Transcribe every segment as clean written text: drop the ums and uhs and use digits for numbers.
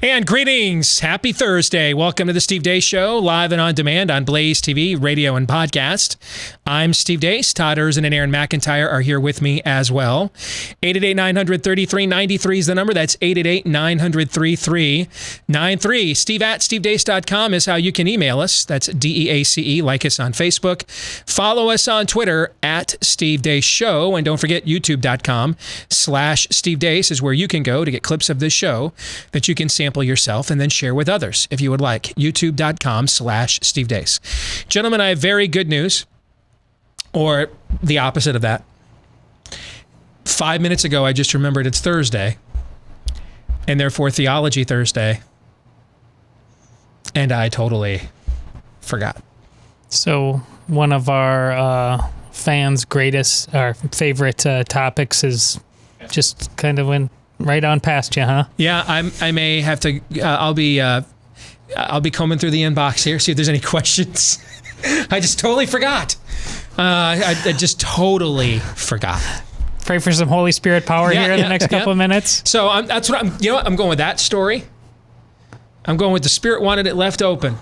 And greetings. Happy Thursday. Welcome to the Steve Deace Show, live and on demand on BlazeTV, radio, and podcast. I'm Steve Deace. Todd Erzin and Aaron McIntyre are here with me as well. 888-900-3393 is the number. That's 888-900-3393. Steve at stevedeace.com is how you can email us. That's DEACE. Like us on Facebook. Follow us on Twitter at Steve Deace Show. And don't forget, youtube.com/Steve Deace is where you can go to get clips of this show that you can sample yourself and then share with others if you would like. youtube.com/Steve Deace. Gentlemen, I have very good news, or the opposite of that. 5 minutes ago, I just remembered it's Thursday, and therefore Theology Thursday, and I totally forgot. So one of our fans' our favorite topics is just kind of went right on past you, huh? Yeah, I may have to. I'll be combing through the inbox here, see if there's any questions. I just totally forgot. I just totally forgot. Pray for some Holy Spirit power here in the next couple of minutes. So that's what I'm. You know what? I'm going with that story. I'm going with the Spirit wanted it left open.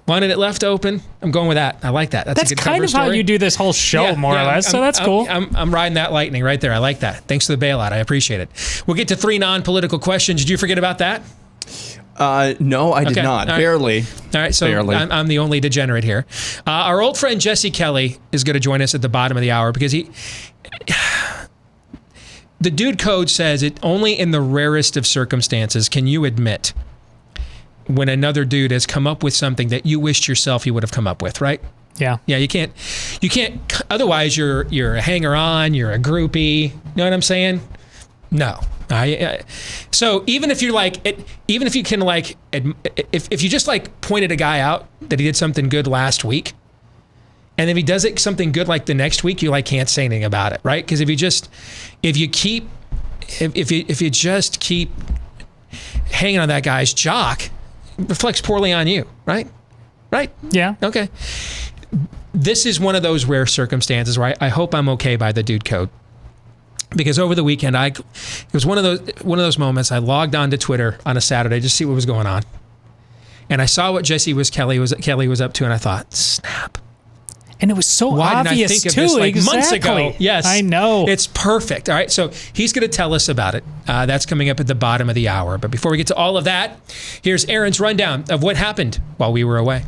Wanted it left open. I'm going with that. I like that. That's a good kind of story. How you do this whole show, more or less. So that's cool. I'm riding that lightning right there. I like that. Thanks for the bailout. I appreciate it. We'll get to 3 non-political questions. Did you forget about that? No, I did not. Right. Barely. All right, so barely. I'm the only degenerate here. Our old friend Jesse Kelly is going to join us at the bottom of the hour because the dude code says it only in the rarest of circumstances can you admit when another dude has come up with something that you wished yourself you would have come up with, right? Yeah. Yeah, you can't, otherwise you're a hanger-on, you're a groupie, you know what I'm saying? No. So even if you're like, even if you can like, if you just like pointed a guy out that he did something good last week, and if he does something good like the next week, you like can't say anything about it, right? Because if you just keep hanging on that guy's jock, it reflects poorly on you, right? Right? Yeah. Okay. This is one of those rare circumstances where I hope I'm okay by the dude code. Because over the weekend, it was one of those moments. I logged on to Twitter on a Saturday just to see what was going on, and I saw what Kelly was up to, and I thought, snap! And it was so obvious didn't I think too. Of this, like, exactly. months ago? Yes, I know. It's perfect. All right, so he's going to tell us about it. That's coming up at the bottom of the hour. But before we get to all of that, here's Aaron's rundown of what happened while we were away.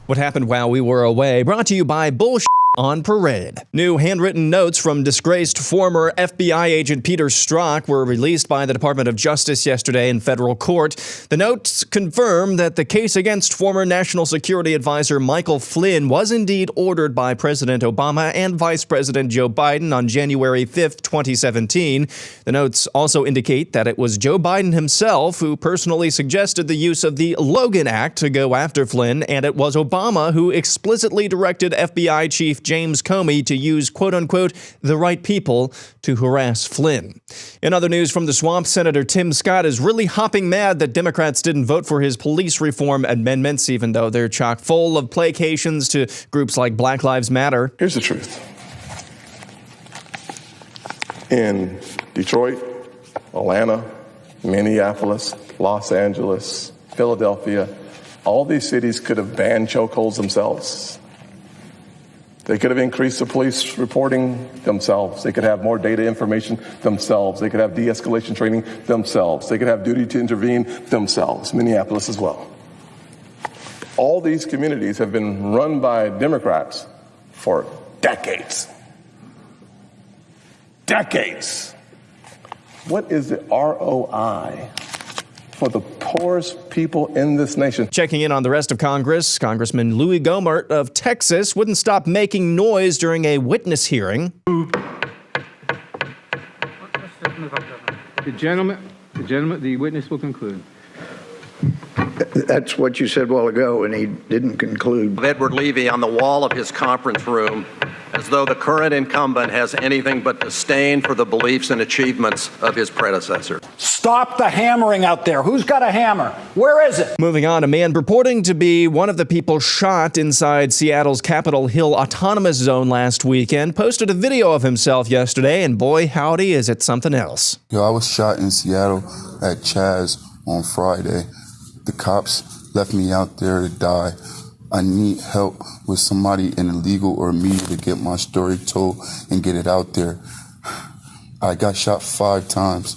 What happened while we were away, brought to you by Bullshit on Parade. New handwritten notes from disgraced former FBI agent Peter Strzok were released by the Department of Justice yesterday in federal court. The notes confirm that the case against former National Security Advisor Michael Flynn was indeed ordered by President Obama and Vice President Joe Biden on January 5th, 2017. The notes also indicate that it was Joe Biden himself who personally suggested the use of the Logan Act to go after Flynn, and it was Obama who explicitly directed FBI Chief James Comey to use, quote-unquote, the right people to harass Flynn. In other news from the swamp, Senator Tim Scott is really hopping mad that Democrats didn't vote for his police reform amendments, even though they're chock full of placations to groups like Black Lives Matter. Here's the truth. In Detroit, Atlanta, Minneapolis, Los Angeles, Philadelphia, all these cities could have banned chokeholds themselves. They could have increased the police reporting themselves. They could have more data information themselves. They could have de-escalation training themselves. They could have duty to intervene themselves. Minneapolis as well. All these communities have been run by Democrats for decades. Decades. What is the ROI for the poorest people in this nation? Checking in on the rest of Congress, Congressman Louis Gohmert of Texas wouldn't stop making noise during a witness hearing. The witness will conclude. That's what you said a while ago, and he didn't conclude. Edward Levy on the wall of his conference room, as though the current incumbent has anything but disdain for the beliefs and achievements of his predecessor. Stop the hammering out there. Who's got a hammer? Where is it? Moving on, a man purporting to be one of the people shot inside Seattle's Capitol Hill Autonomous Zone last weekend posted a video of himself yesterday, and boy, howdy, is it something else. I was shot in Seattle at Chaz on Friday. The cops left me out there to die. I need help with somebody in the legal or media to get my story told and get it out there. I got shot 5 times.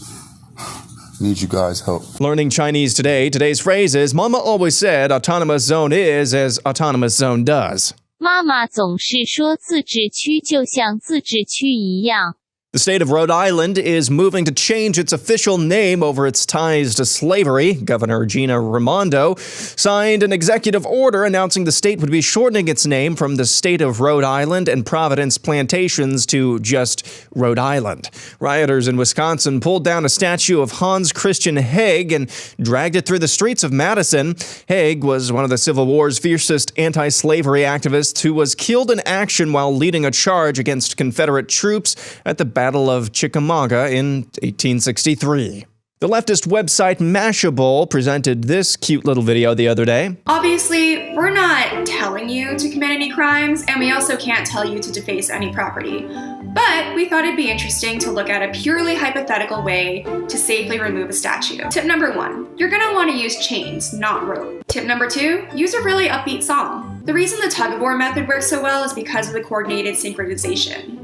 Need you guys' help. Learning Chinese today. Today's phrase is, Mama always said autonomous zone is as autonomous zone does. 妈妈总是说自治区就像自治区一样。 The state of Rhode Island is moving to change its official name over its ties to slavery. Governor Gina Raimondo signed an executive order announcing the state would be shortening its name from the state of Rhode Island and Providence Plantations to just Rhode Island. Rioters in Wisconsin pulled down a statue of Hans Christian Heg and dragged it through the streets of Madison. Heg was one of the Civil War's fiercest anti-slavery activists who was killed in action while leading a charge against Confederate troops at the Battle of Chickamauga in 1863. The leftist website Mashable presented this cute little video the other day. Obviously, we're not telling you to commit any crimes, and we also can't tell you to deface any property. But we thought it'd be interesting to look at a purely hypothetical way to safely remove a statue. Tip number 1, you're gonna wanna use chains, not rope. Tip number 2, use a really upbeat song. The reason the tug-of-war method works so well is because of the coordinated synchronization.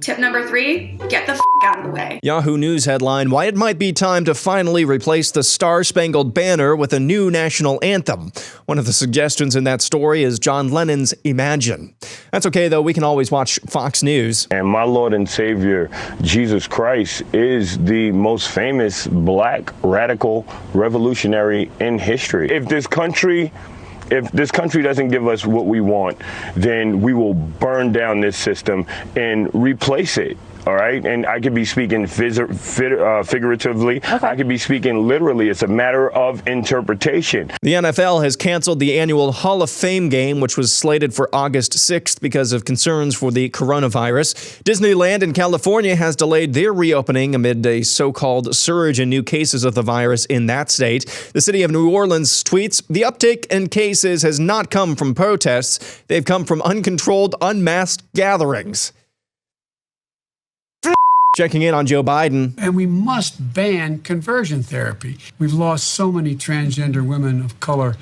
Tip number 3, get the f*** out of the way. Yahoo News headline, why it might be time to finally replace the Star-Spangled Banner with a new national anthem. One of the suggestions in that story is John Lennon's Imagine. That's okay, though. We can always watch Fox News. And my Lord and Savior, Jesus Christ, is the most famous black radical revolutionary in history. If this country doesn't give us what we want, then we will burn down this system and replace it. All right. And I could be speaking figuratively. Okay. I could be speaking literally. It's a matter of interpretation. The NFL has canceled the annual Hall of Fame game, which was slated for August 6th because of concerns for the coronavirus. Disneyland in California has delayed their reopening amid a so-called surge in new cases of the virus in that state. The city of New Orleans tweets, the uptick in cases has not come from protests. They've come from uncontrolled, unmasked gatherings. Checking in on Joe Biden. And we must ban conversion therapy. We've lost so many transgender women of color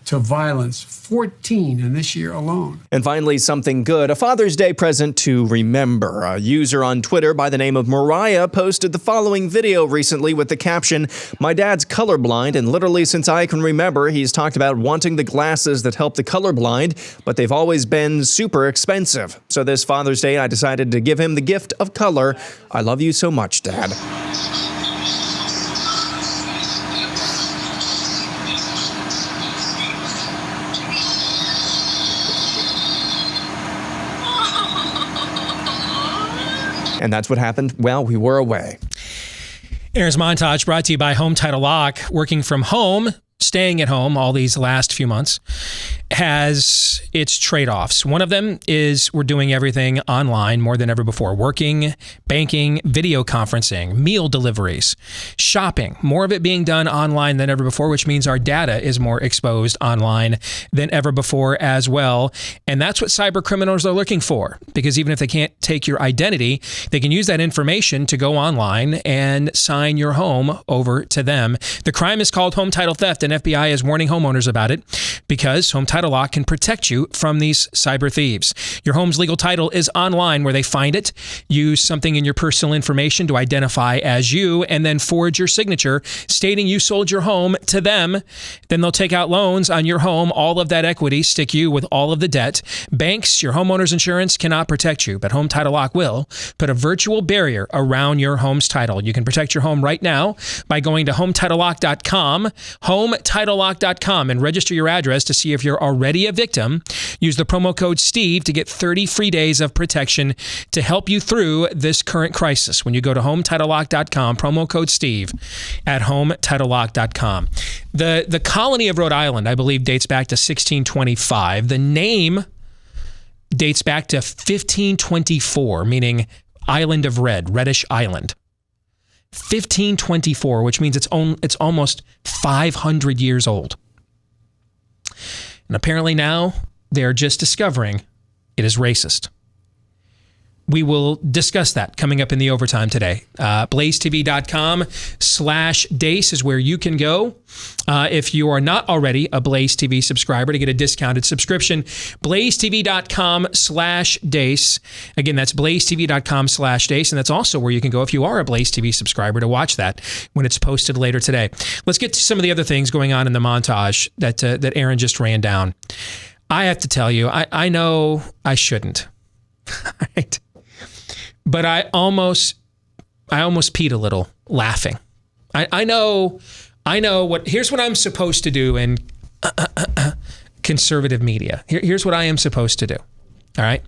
to violence, 14 in this year alone. And finally, something good, a Father's Day present to remember. A user on Twitter by the name of Mariah posted the following video recently with the caption, my dad's colorblind, and literally since I can remember, he's talked about wanting the glasses that help the colorblind, but they've always been super expensive. So this Father's Day, I decided to give him the gift of color. I love you so much, Dad. And that's what happened while we were away. Aaron's Montage brought to you by Home Title Lock. Working from home, staying at home all these last few months has its trade-offs. One of them is we're doing everything online more than ever before. Working, banking, video conferencing, meal deliveries, shopping. More of it being done online than ever before, which means our data is more exposed online than ever before as well. And that's what cyber criminals are looking for. Because even if they can't take your identity, they can use that information to go online and sign your home over to them. The crime is called home title theft, and FBI is warning homeowners about it because Home Title Lock can protect you from these cyber thieves. Your home's legal title is online where they find it. Use something in your personal information to identify as you and then forge your signature stating you sold your home to them. Then they'll take out loans on your home, all of that equity, stick you with all of the debt. Banks, your homeowner's insurance cannot protect you, but Home Title Lock will. Put a virtual barrier around your home's title. You can protect your home right now by going to HometitleLock.com, HometitleLock.com, and register your address to see if you're already a victim. Use the promo code Steve to get 30 free days of protection to help you through this current crisis. When you go to HometitleLock.com, promo code Steve at HometitleLock.com. The colony of Rhode Island, I believe, dates back to 1625. The name dates back to 1524, meaning Island of Red, Reddish Island. 1524, which means it's almost 500 years old. And apparently now they're just discovering it is racist. we will discuss that coming up in the overtime today. BlazeTV.com/Deace is where you can go. If you are not already a Blaze TV subscriber to get a discounted subscription, BlazeTV.com/Deace. Again, that's BlazeTV.com/Deace. And that's also where you can go if you are a Blaze TV subscriber to watch that when it's posted later today. Let's get to some of the other things going on in the montage that Aaron just ran down. I have to tell you, I know I shouldn't. Right? But I almost peed a little laughing. I know here's what I'm supposed to do in conservative media. Here's what I am supposed to do. All right.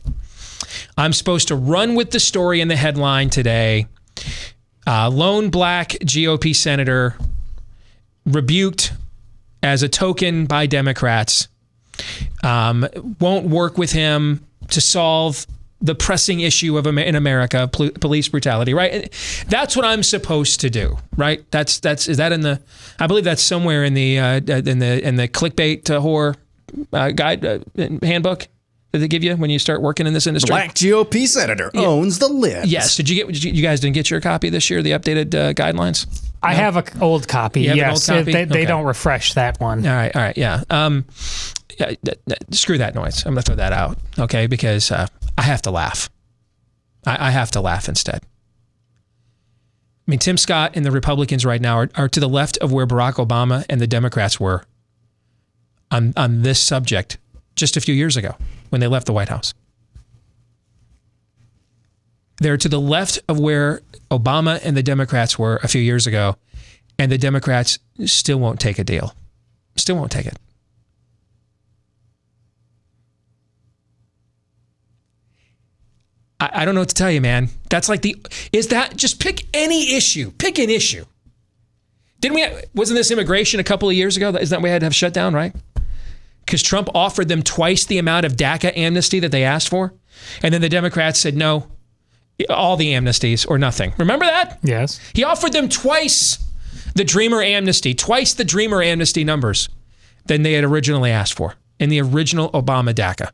I'm supposed to run with the story in the headline today. Lone black GOP senator rebuked as a token by Democrats. Won't work with him to solve the pressing issue in America, police brutality, right? That's what I'm supposed to do, right? Is that in the? I believe that's somewhere in the clickbait whore guide handbook that they give you when you start working in this industry. Black GOP senator owns the lid. Yes. Did you guys didn't get your copy this year? The updated guidelines. I have an old copy. Yes, an old copy? They don't refresh that one. All right, yeah. Screw that noise. I'm going to throw that out, okay? Because I have to laugh. I have to laugh instead. I mean, Tim Scott and the Republicans right now are to the left of where Barack Obama and the Democrats were on this subject just a few years ago when they left the White House. They're to the left of where Obama and the Democrats were a few years ago, and the Democrats still won't take a deal. Still won't take it. I don't know what to tell you, man. That's like just pick any issue. Pick an issue. Wasn't this immigration a couple of years ago? Isn't that we had to have shut down, right? Because Trump offered them twice the amount of DACA amnesty that they asked for. And then the Democrats said, no, all the amnesties or nothing. Remember that? Yes. He offered them twice the Dreamer amnesty numbers than they had originally asked for in the original Obama DACA.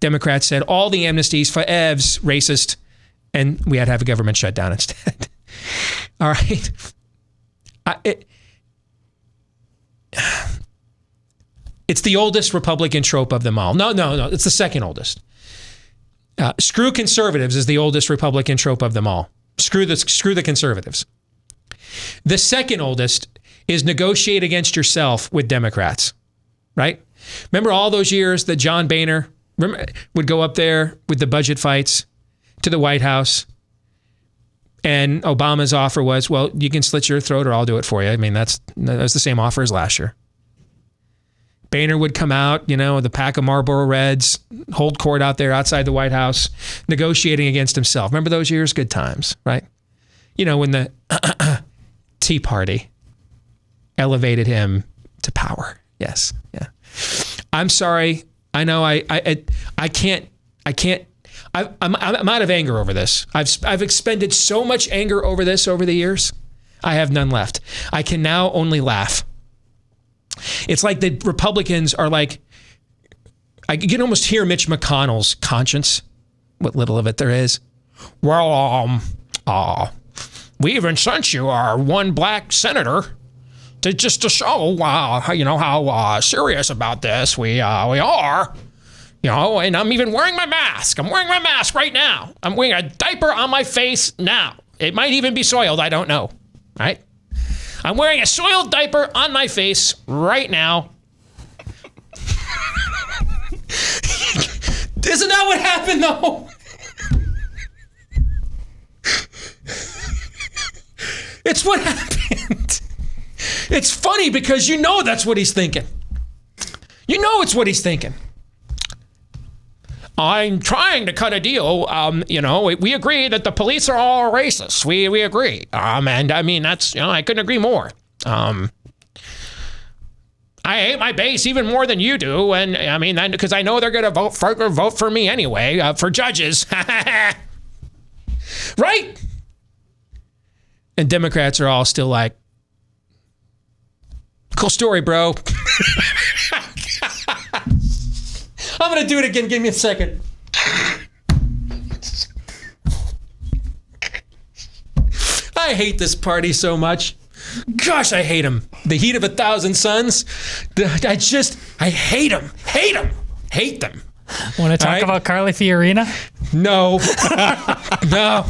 Democrats said all the amnesties for EVs, racist, and we had to have a government shutdown instead. All right. It's the oldest Republican trope of them all. No. It's the second oldest. Screw conservatives is the oldest Republican trope of them all. Screw the conservatives. The second oldest is negotiate against yourself with Democrats, right? Remember all those years that John Boehner would go up there with the budget fights to the White House, and Obama's offer was, well, you can slit your throat or I'll do it for you. I mean, that was the same offer as last year. Boehner would come out, with a pack of Marlboro Reds, hold court out there outside the White House, negotiating against himself. Remember those years? Good times, right? When the Tea Party elevated him to power. Yes, yeah. I'm sorry. I know I can't. I'm out of anger over this. I've expended so much anger over this over the years. I have none left. I can now only laugh. It's like the Republicans are like, I can almost hear Mitch McConnell's conscience, what little of it there is. Well, we even sent you our one black senator to show how serious about this we are. And I'm even wearing my mask. I'm wearing my mask right now. I'm wearing a diaper on my face now. It might even be soiled. I don't know. Right? I'm wearing a soiled diaper on my face right now. Isn't that what happened, though? It's what happened. It's funny because that's what he's thinking. It's what he's thinking. I'm trying to cut a deal. We agree that the police are all racist. We agree. And I mean, that's, I couldn't agree more. I hate my base even more than you do. And I mean, because I know they're going to vote for me anyway, for judges. Right? And Democrats are all still like, cool story, bro. I'm going to do it again. Give me a second. I hate this party so much. Gosh, I hate him. The heat of 1,000 suns. I hate him. Hate them. Want to talk about Carly Fiorina? No. No.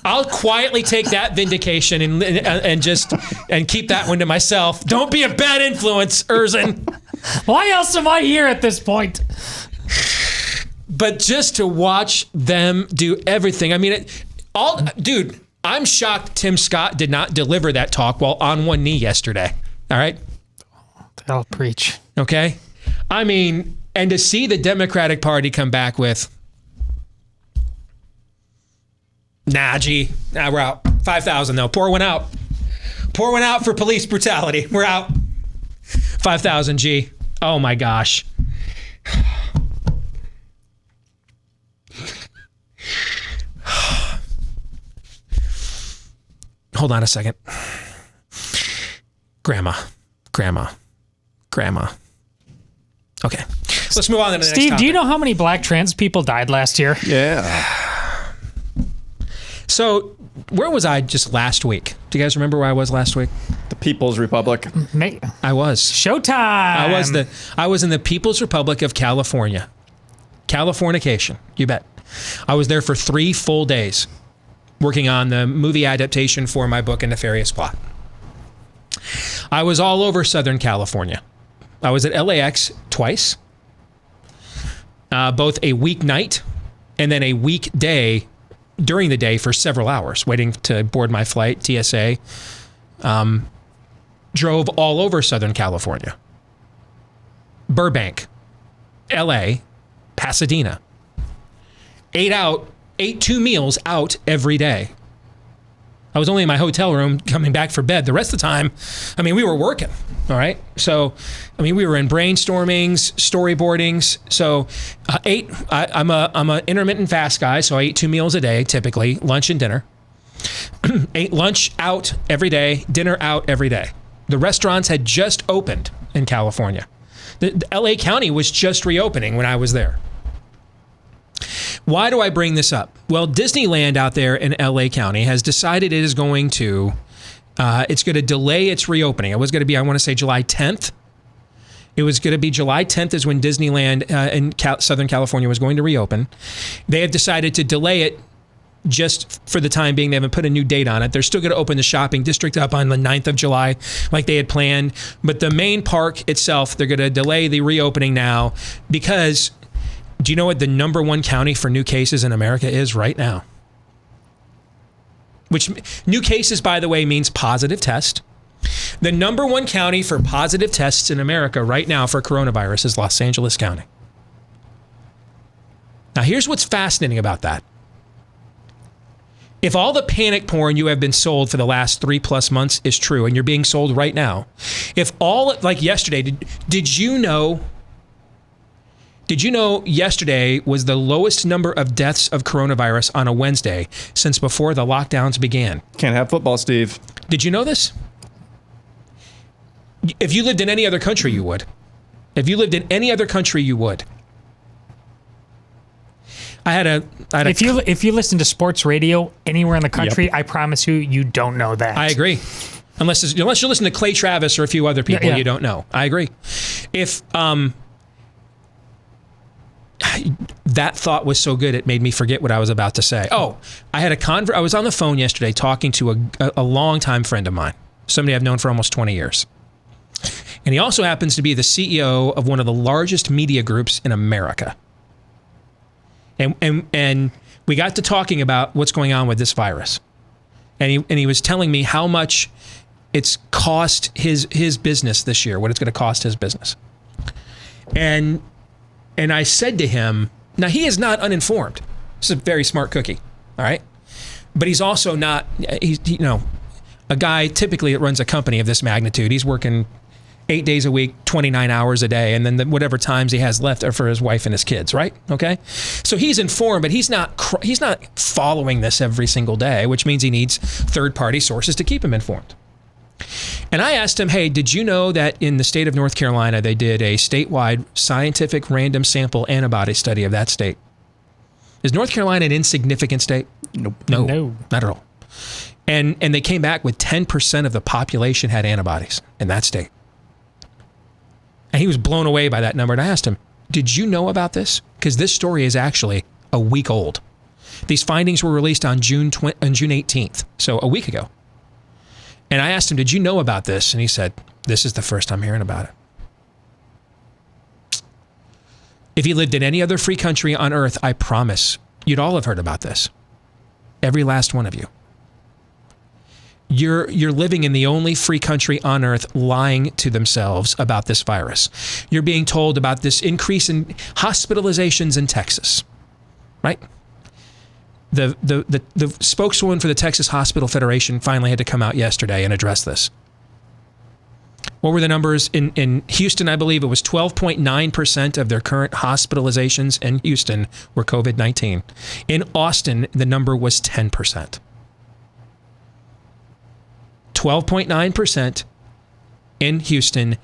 I'll quietly take that vindication and keep that one to myself. Don't be a bad influence, Erzin. Why else am I here at this point? But just to watch them do everything. I mean, dude, I'm shocked Tim Scott did not deliver that talk while on one knee yesterday. All right? I'll preach. Okay? I mean, and to see the Democratic Party come back with, we're out. 5,000 though. Pour one out. Pour one out for police brutality. We're out. 5,000 G. Oh my gosh. Hold on a second. Grandma. Okay. Let's move on to the next Steve, topic. do you know how many black trans people died last year? Yeah. So, where was I just last week? Do you guys remember where I was last week? The People's Republic. I was. Showtime. I was in the People's Republic of California. Californication. You bet. I was there for 3 full days working on the movie adaptation for my book, A Nefarious Plot. I was all over Southern California. I was at LAX twice, both a weeknight and then a weekday during the day for several hours, waiting to board my flight, TSA. Drove all over Southern California. Burbank, LA, Pasadena. Ate 2 meals out every day. I was only in my hotel room coming back for bed. The rest of the time, I mean, we were working, all right? So, I mean, we were in brainstormings, storyboardings. So, I'm a intermittent fast guy, so I eat 2 meals a day, typically, lunch and dinner. Ate lunch out every day, dinner out every day. The restaurants had just opened in California. The LA County was just reopening when I was there. Why do I bring this up? Well, Disneyland out there in LA County has decided it is going to, it's going to delay its reopening. It was going to be, I want to say July 10th. It was going to be July 10th is when Disneyland in Southern California was going to reopen. They have decided to delay it just for the time being. They haven't put a new date on it. They're still going to open the shopping district up on the 9th of July like they had planned. But the main park itself, they're going to delay the reopening now because... Do you know what the #1 county for new cases in America is right now? Which new cases, by the way, means positive test. The #1 county for positive tests in America right now for coronavirus is Los Angeles County. Now, here's what's fascinating about that. If all the panic porn you have been sold for the last 3+ months is true, and you're being sold right now, if all, like yesterday, did you know yesterday was the lowest number of deaths of coronavirus on a Wednesday since before the lockdowns began? Can't have football, Steve. Did you know this? If you lived in any other country, you would. If you lived in any other country, you would. If you listen to sports radio anywhere in the country, yep. I promise you don't know that. I agree. Unless you listen to Clay Travis or a few other people, you don't know. I agree. If that thought was so good, it made me forget what I was about to say. Oh, I was on the phone yesterday talking to a longtime friend of mine, somebody I've known for almost 20 years. And he also happens to be the CEO of one of the largest media groups in America. And we got to talking about what's going on with this virus. And he was telling me how much it's cost his business this year, what it's going to cost his business. And I said to him, now he is not uninformed. He's a very smart cookie, all right? But he's also not, a guy typically that runs a company of this magnitude. He's working 8 days a week, 29 hours a day, and then whatever times he has left are for his wife and his kids, right? Okay? So he's informed, but he's not following this every single day, which means he needs third-party sources to keep him informed. And I asked him, hey, did you know that in the state of North Carolina, they did a statewide scientific random sample antibody study of that state? Is North Carolina an insignificant state? Nope. No, not at all. And they came back with 10% of the population had antibodies in that state. And he was blown away by that number. And I asked him, did you know about this? Because this story is actually a week old. These findings were released on June 18th, so a week ago. And I asked him, did you know about this? And he said, this is the first I'm hearing about it. If you lived in any other free country on earth, I promise you'd all have heard about this. Every last one of you. You're living in the only free country on earth lying to themselves about this virus. You're being told about this increase in hospitalizations in Texas, right? The spokeswoman for the Texas Hospital Federation finally had to come out yesterday and address this. What were the numbers? In Houston, I believe it was 12.9% of their current hospitalizations in Houston were COVID-19. In Austin, the number was 10%. 12.9% in Houston,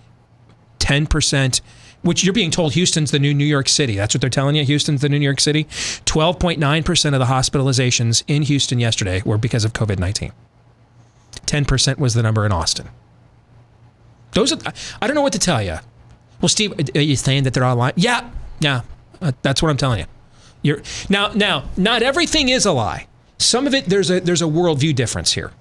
10%, which you're being told Houston's the new New York City. That's what they're telling you, Houston's the new New York City. 12.9% of the hospitalizations in Houston yesterday were because of COVID-19. 10% was the number in Austin. Those are, I don't know what to tell you. Well, Steve, are you saying that they're all lying? Yeah, that's what I'm telling you. Now, not everything is a lie. Some of it, there's a worldview difference here.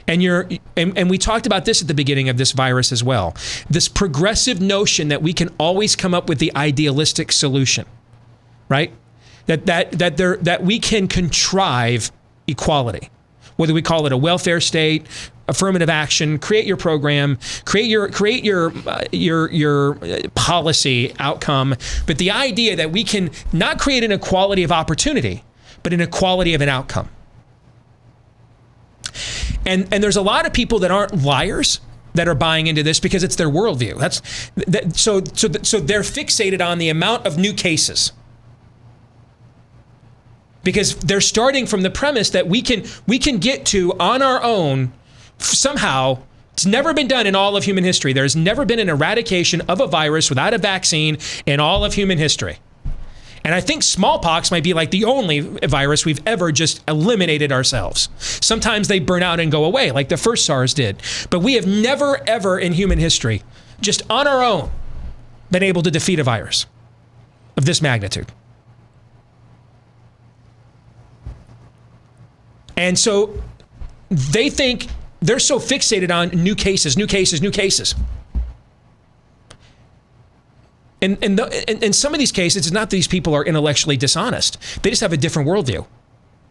And we talked about this at the beginning of this virus as well. This progressive notion that we can always come up with the idealistic solution, right? That we can contrive equality, whether we call it a welfare state, affirmative action, create your program, create your policy outcome. But the idea that we can not create an equality of opportunity, but an equality of an outcome. And there's a lot of people that aren't liars that are buying into this because it's their worldview. So they're fixated on the amount of new cases because they're starting from the premise that we can get to on our own somehow. It's never been done in all of human history. There's never been an eradication of a virus without a vaccine in all of human history. And I think smallpox might be like the only virus we've ever just eliminated ourselves. Sometimes they burn out and go away, like the first SARS did. But we have never, ever in human history, just on our own, been able to defeat a virus of this magnitude. And so they think they're so fixated on new cases. And in some of these cases, it's not that these people are intellectually dishonest. They just have a different worldview.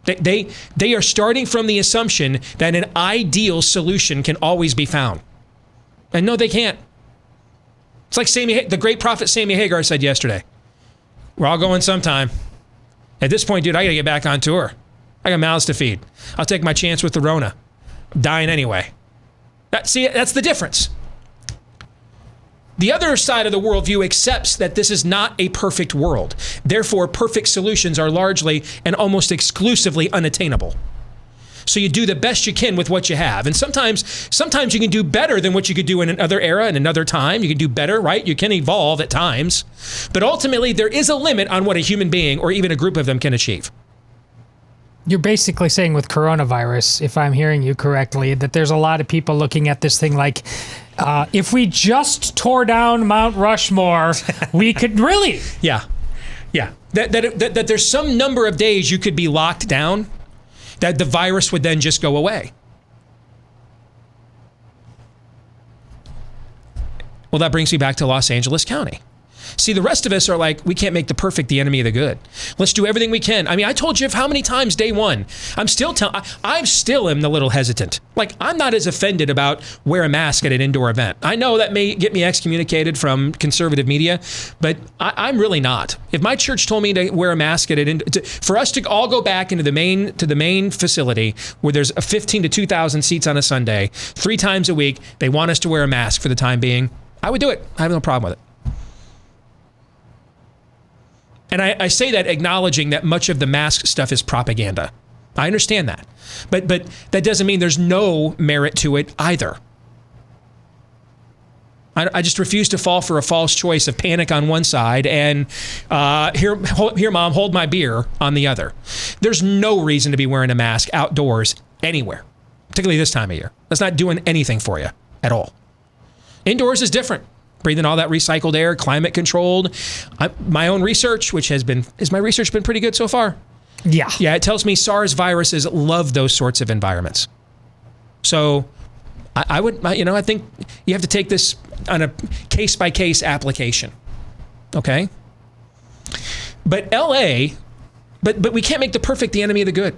They are starting from the assumption that an ideal solution can always be found. And no, they can't. It's like the great prophet Sammy Hagar said yesterday. We're all going sometime. At this point, dude, I got to get back on tour. I got mouths to feed. I'll take my chance with the Rona. I'm dying anyway. That's the difference. The other side of the worldview accepts that this is not a perfect world. Therefore, perfect solutions are largely and almost exclusively unattainable. So you do the best you can with what you have. And sometimes you can do better than what you could do in another era and another time. You can do better, right? You can evolve at times. But ultimately, there is a limit on what a human being or even a group of them can achieve. You're basically saying with coronavirus, if I'm hearing you correctly, that there's a lot of people looking at this thing like, if we just tore down Mount Rushmore, we could really. Yeah. That there's some number of days you could be locked down, that the virus would then just go away. Well, that brings me back to Los Angeles County. See, the rest of us are like, we can't make the perfect the enemy of the good. Let's do everything we can. I mean, I told you how many times day one. I still am the little hesitant. Like, I'm not as offended about wear a mask at an indoor event. I know that may get me excommunicated from conservative media, but I'm really not. If my church told me to wear a mask at for us to all go back into the main facility where there's 15 to 2,000 seats on a Sunday, 3 times a week, they want us to wear a mask for the time being, I would do it. I have no problem with it. And I say that acknowledging that much of the mask stuff is propaganda. I understand that. But that doesn't mean there's no merit to it either. I just refuse to fall for a false choice of panic on one side and here, Mom, hold my beer on the other. There's no reason to be wearing a mask outdoors anywhere, particularly this time of year. That's not doing anything for you at all. Indoors is different. Breathing all that recycled air, climate controlled. My own research, has my research been pretty good so far? Yeah. Yeah, it tells me SARS viruses love those sorts of environments. So I think you have to take this on a case-by-case application. Okay? But LA, but we can't make the perfect the enemy of the good.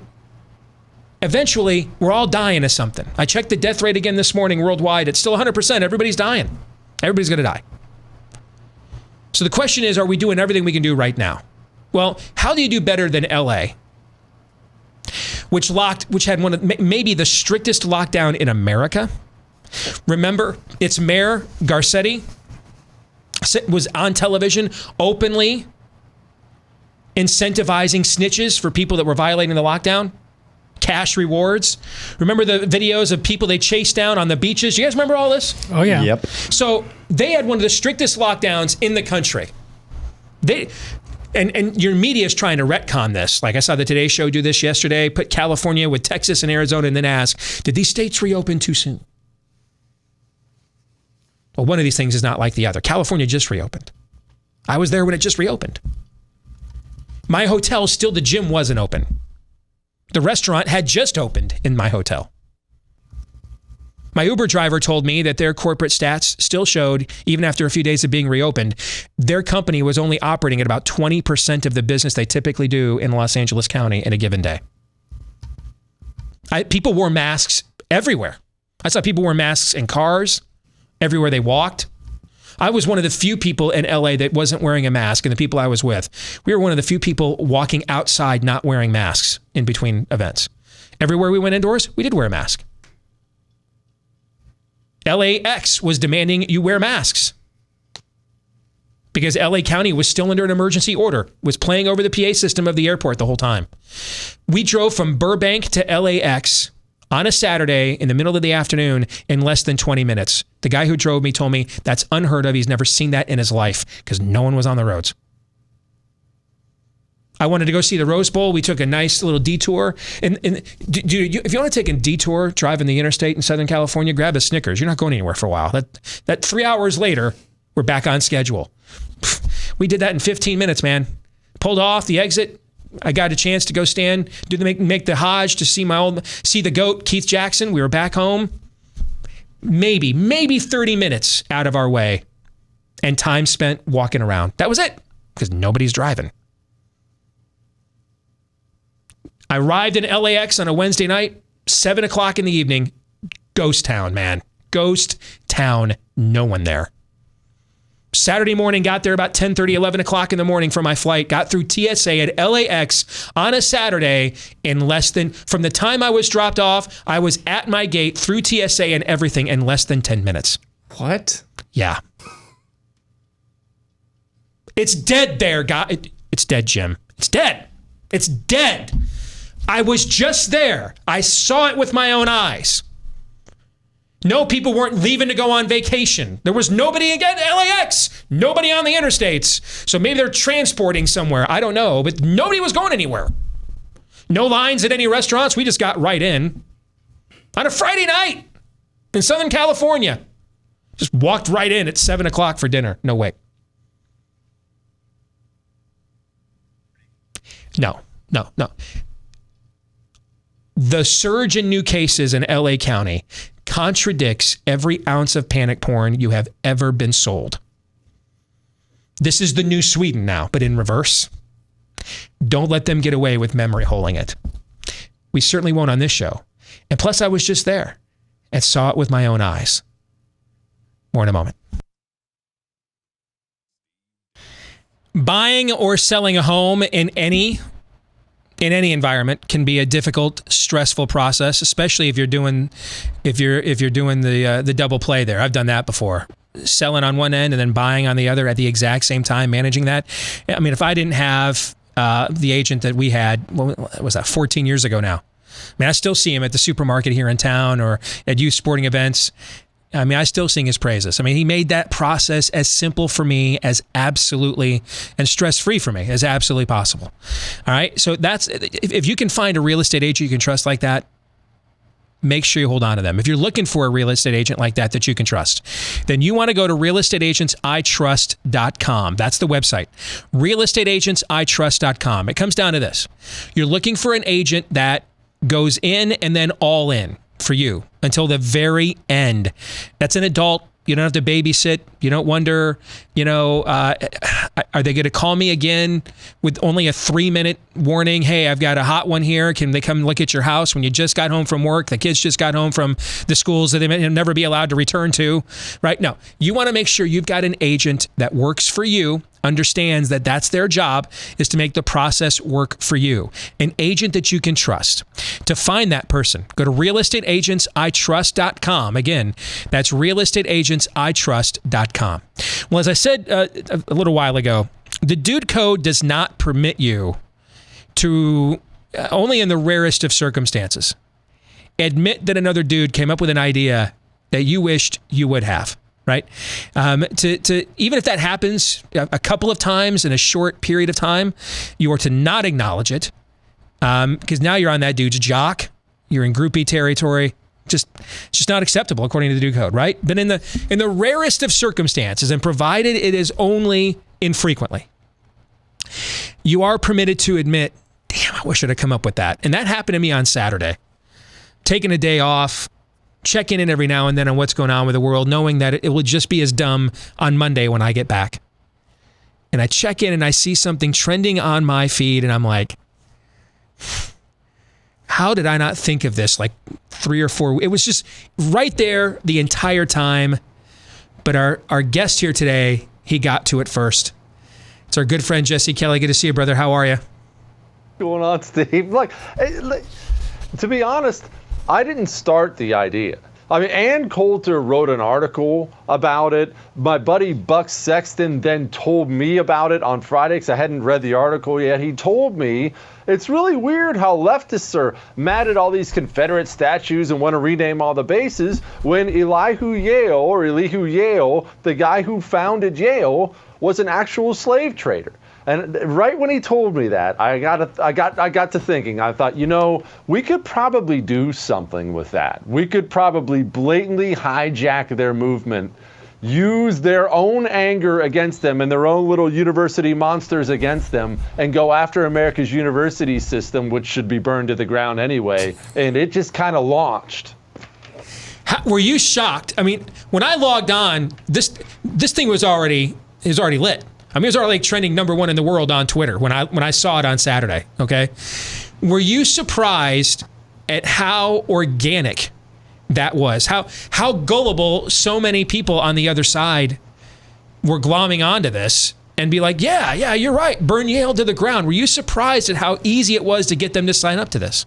Eventually, we're all dying of something. I checked the death rate again this morning worldwide. It's still 100%. Everybody's dying. Everybody's going to die. So the question is, are we doing everything we can do right now? Well, how do you do better than LA, which had one of maybe the strictest lockdown in America? Remember, its mayor, Garcetti, was on television openly incentivizing snitches for people that were violating the lockdown. Cash rewards. Remember the videos of people they chased down on the beaches? You guys remember all this? Oh, yeah. Yep. So they had one of the strictest lockdowns in the country. And your media is trying to retcon this. Like I saw the Today Show do this yesterday, put California with Texas and Arizona, and then ask, did these states reopen too soon? Well, one of these things is not like the other. California just reopened. I was there when it just reopened. My hotel, still the gym wasn't open. The restaurant had just opened in my hotel. My Uber driver told me that their corporate stats still showed, even after a few days of being reopened, their company was only operating at about 20% of the business they typically do in Los Angeles County in a given day. People wore masks everywhere. I saw people wear masks in cars, everywhere they walked. I was one of the few people in LA that wasn't wearing a mask, and the people I was with, we were one of the few people walking outside not wearing masks in between events. Everywhere we went indoors, we did wear a mask. LAX was demanding you wear masks because LA County was still under an emergency order, was playing over the PA system of the airport the whole time. We drove from Burbank to LAX on a Saturday in the middle of the afternoon in less than 20 minutes. The guy who drove me told me that's unheard of. He's never seen that in his life because no one was on the roads. I wanted to go see the Rose Bowl. We took a nice little detour. And if you want to take a detour, driving the interstate in Southern California, grab a Snickers. You're not going anywhere for a while. That 3 hours later, we're back on schedule. We did that in 15 minutes, man. Pulled off the exit. I got a chance to go stand, make the Hajj to see the GOAT, Keith Jackson. We were back home. Maybe 30 minutes out of our way, and time spent walking around. That was it, because nobody's driving. I arrived in LAX on a Wednesday night, 7 o'clock in the evening. Ghost town, man. Ghost town. No one there. Saturday morning, got there about 10:30, 11 o'clock in the morning for my flight. Got through TSA at LAX on a Saturday in from the time I was dropped off, I was at my gate through TSA and everything in less than 10 minutes. What? Yeah. It's dead there, guy. It's dead, Jim. It's dead. It's dead. I was just there. I saw it with my own eyes. No, people weren't leaving to go on vacation. There was nobody again at LAX. Nobody on the interstates. So maybe they're transporting somewhere. I don't know. But nobody was going anywhere. No lines at any restaurants. We just got right in. On a Friday night in Southern California. Just walked right in at 7 o'clock for dinner. No way. No. The surge in new cases in LA County contradicts every ounce of panic porn you have ever been sold. This is the new Sweden now, but in reverse. Don't let them get away with memory holing it. We certainly won't on this show. And plus, I was just there and saw it with my own eyes. More in a moment. Buying or selling a home in any environment can be a difficult, stressful process, especially if you're doing the double play there. I've done that before. Selling on one end and then buying on the other at the exact same time, managing that. I mean, if I didn't have the agent that we had, what was that, 14 years ago now? I mean, I still see him at the supermarket here in town or at youth sporting events. I mean, I still sing his praises. I mean, he made that process as simple for me as absolutely, and stress-free for me as absolutely possible. All right. So that's, if you can find a real estate agent you can trust like that, make sure you hold on to them. If you're looking for a real estate agent like that you can trust, then you want to go to realestateagentsitrust.com. That's the website. realestateagentsitrust.com. It comes down to this. You're looking for an agent that goes in and then all in for you until the very end. That's an adult. You don't have to babysit. You don't wonder, are they going to call me again with only a 3-minute warning? Hey, I've got a hot one here. Can they come look at your house when you just got home from work? The kids just got home from the schools that they may never be allowed to return to, right? No, you want to make sure you've got an agent that works for you, understands that that's their job, is to make the process work for you. An agent that you can trust. To find that person, go to realestateagentsitrust.com. Again, that's realestateagentsitrust.com. Well, as I said a little while ago, the dude code does not permit you to, only in the rarest of circumstances, admit that another dude came up with an idea that you wished you would have. Right? To even if that happens a couple of times in a short period of time, you are to not acknowledge it, because now you're on that dude's jock. You're in groupie territory. It's just not acceptable according to the dude code, right? But in the rarest of circumstances, and provided it is only infrequently, you are permitted to admit, damn, I wish I'd have come up with that. And that happened to me on Saturday. Taking a day off, checking in every now and then on what's going on with the world, knowing that it will just be as dumb on Monday when I get back. And I check in and I see something trending on my feed and I'm like, how did I not think of this like 3 or 4? It was just right there the entire time. But our guest here today, he got to it first. It's our good friend, Jesse Kelly. Good to see you, brother. How are you? What's going on, Steve? Look, to be honest, I didn't start the idea. I mean, Ann Coulter wrote an article about it. My buddy Buck Sexton then told me about it on Friday because I hadn't read the article yet. He told me it's really weird how leftists are mad at all these Confederate statues and want to rename all the bases when Elihu Yale, the guy who founded Yale, was an actual slave trader. And right when he told me that, I got to thinking. I thought, we could probably do something with that. We could probably blatantly hijack their movement, use their own anger against them and their own little university monsters against them, and go after America's university system, which should be burned to the ground anyway. And it just kind of launched. Were you shocked? I mean, when I logged on, this thing was already lit. I mean, it was already trending #1 in the world on Twitter when I saw it on Saturday, okay? Were you surprised at how organic that was? How gullible so many people on the other side were glomming onto this and be like, yeah, you're right, burn Yale to the ground. Were you surprised at how easy it was to get them to sign up to this?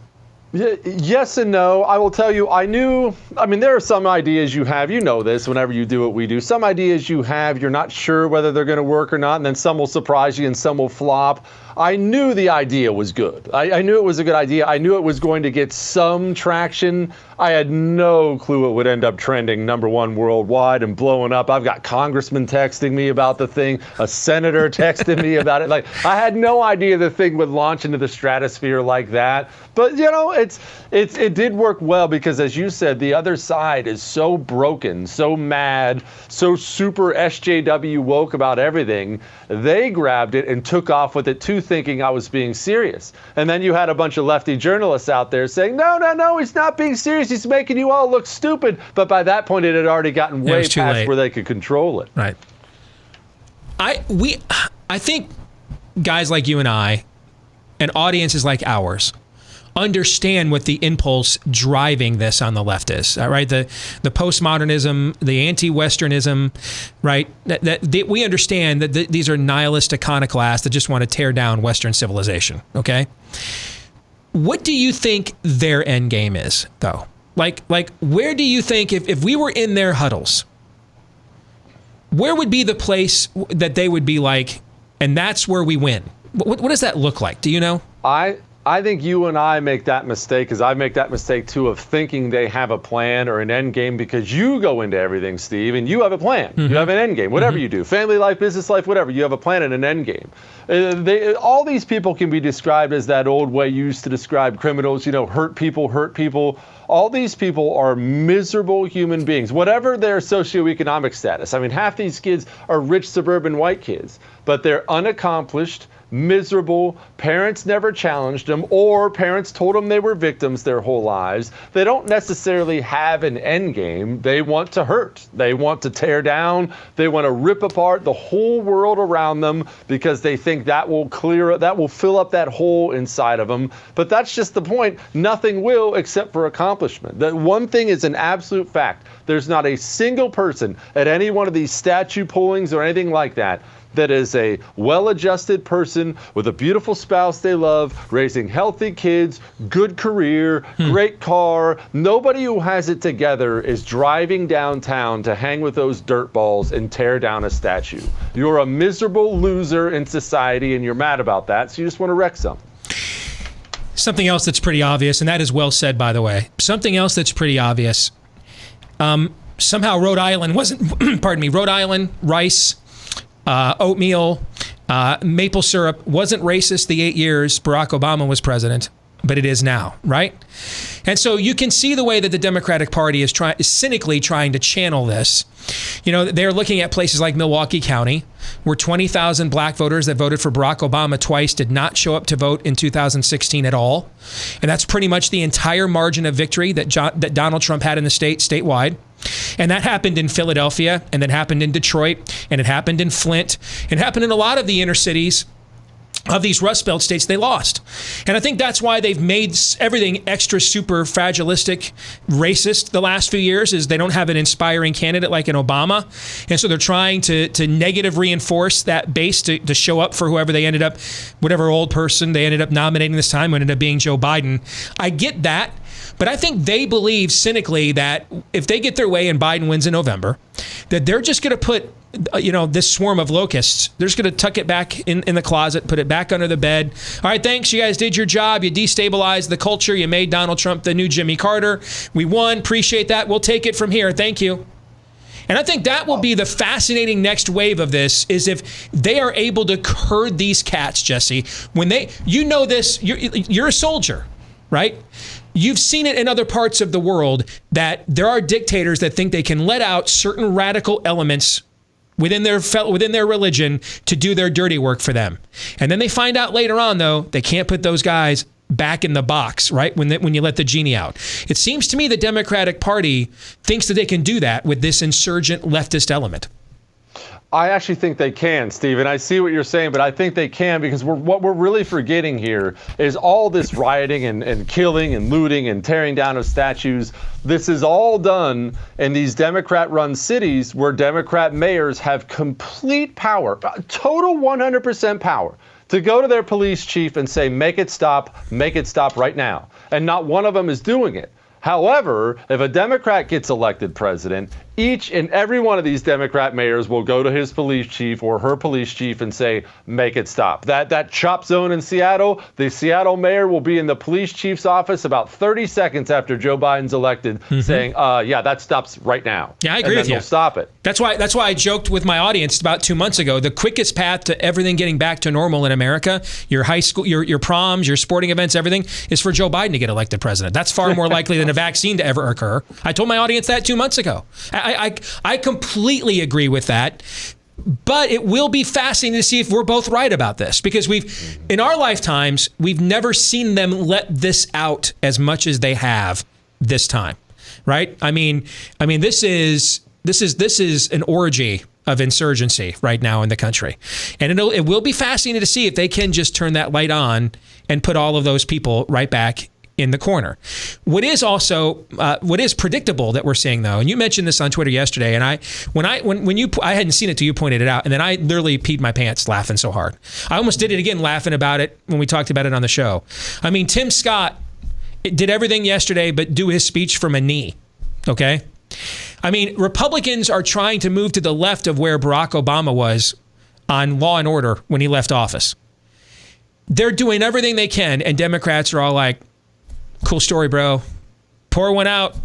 Yes and no. I will tell you, there are some ideas you have, this whenever you do what we do. Some ideas you have, you're not sure whether they're going to work or not, and then some will surprise you and some will flop. I knew the idea was good. I knew it was a good idea. I knew it was going to get some traction. I had no clue it would end up trending #1 worldwide and blowing up. I've got congressmen texting me about the thing, a senator texted me about it. Like, I had no idea the thing would launch into the stratosphere like that. But it did work well because, as you said, the other side is so broken, so mad, so super SJW woke about everything. They grabbed it and took off with it too, thinking I was being serious. And then you had a bunch of lefty journalists out there saying, no, he's not being serious. He's making you all look stupid. But by that point, it had already gotten way past where they could control it. Right. I think guys like you and I, and audiences like ours, understand what the impulse driving this on the left is, right? The postmodernism, the anti-Westernism, right? That we understand that these are nihilist iconoclasts that just want to tear down Western civilization, okay? What do you think their end game is, though? Like where do you think, if we were in their huddles, where would be the place that they would be like, and that's where we win? What does that look like? Do you know? I think you and I make that mistake, because I make that mistake too, of thinking they have a plan or an end game, because you go into everything, Steve, and you have a plan. You have an end game, whatever you do, family life, business life, whatever, you have a plan and an end game. All these people can be described as that old way you used to describe criminals, hurt people. All these people are miserable human beings, whatever their socioeconomic status. I mean, half these kids are rich suburban white kids, but they're unaccomplished, miserable. Parents never challenged them, or parents told them they were victims their whole lives. They don't necessarily have an end game. They want to hurt. They want to tear down. They want to rip apart the whole world around them, because they think that will fill up that hole inside of them. But that's just the point. Nothing will, except for accomplishment. That one thing is an absolute fact. There's not a single person at any one of these statue pullings or anything like that is a well-adjusted person with a beautiful spouse they love, raising healthy kids, good career, great car. Nobody who has it together is driving downtown to hang with those dirt balls and tear down a statue. You're a miserable loser in society, and you're mad about that, so you just want to wreck some. Something else that's pretty obvious, and that is well said, by the way. Something else that's pretty obvious. Somehow Rhode Island wasn't, pardon me, Rhode Island, rice, oatmeal, maple syrup wasn't racist the 8 years Barack Obama was president, but it is now, right? And so you can see the way that the Democratic Party is cynically trying to channel this. They're looking at places like Milwaukee County, where 20,000 black voters that voted for Barack Obama twice did not show up to vote in 2016 at all. And that's pretty much the entire margin of victory that Donald Trump had in the statewide. And that happened in Philadelphia, and that happened in Detroit, and it happened in Flint. It happened in a lot of the inner cities of these Rust Belt states. They lost. And I think that's why they've made everything extra super fragilistic, racist the last few years, is they don't have an inspiring candidate like an Obama. And so they're trying to negative reinforce that base to show up for whatever old person they ended up nominating this time, ended up being Joe Biden. I get that. But I think they believe cynically that if they get their way and Biden wins in November, that they're just going to put, this swarm of locusts, they're just going to tuck it back in the closet, put it back under the bed. All right, thanks. You guys did your job. You destabilized the culture. You made Donald Trump the new Jimmy Carter. We won. Appreciate that. We'll take it from here. Thank you. And I think that will be the fascinating next wave of this, is if they are able to herd these cats, Jesse. When this, you're a soldier, right? You've seen it in other parts of the world that there are dictators that think they can let out certain radical elements within their religion to do their dirty work for them. And then they find out later on, though, they can't put those guys back in the box, right? When you let the genie out. It seems to me the Democratic Party thinks that they can do that with this insurgent leftist element. I actually think they can, Steve, and I see what you're saying, but I think they can, because what we're really forgetting here is all this rioting and killing and looting and tearing down of statues. This is all done in these Democrat-run cities where Democrat mayors have complete power, total 100% power, to go to their police chief and say, make it stop right now. And not one of them is doing it. However, if a Democrat gets elected president, each and every one of these Democrat mayors will go to his police chief or her police chief and say, make it stop. That chop zone in Seattle, the Seattle mayor will be in the police chief's office about 30 seconds after Joe Biden's elected, saying, yeah, that stops right now. Yeah, I agree with you. They'll stop it. That's why I joked with my audience about 2 months ago. The quickest path to everything getting back to normal in America, your high school, your proms, your sporting events, everything, is for Joe Biden to get elected president. That's far more likely than a vaccine to ever occur. I told my audience that 2 months ago. I completely agree with that. But it will be fascinating to see if we're both right about this, because in our lifetimes, we've never seen them let this out as much as they have this time, right? I mean, this is an orgy of insurgency right now in the country, and it will be fascinating to see if they can just turn that light on and put all of those people right back in the corner. What is predictable that we're seeing, though, and you mentioned this on Twitter yesterday, and I hadn't seen it till you pointed it out, and then I literally peed my pants laughing so hard. I almost did it again laughing about it when we talked about it on the show. I mean, Tim Scott did everything yesterday but do his speech from a knee, okay? I mean, Republicans are trying to move to the left of where Barack Obama was on law and order when he left office. they're doing everything they can, and Democrats are all like, cool story, bro. Pour one out.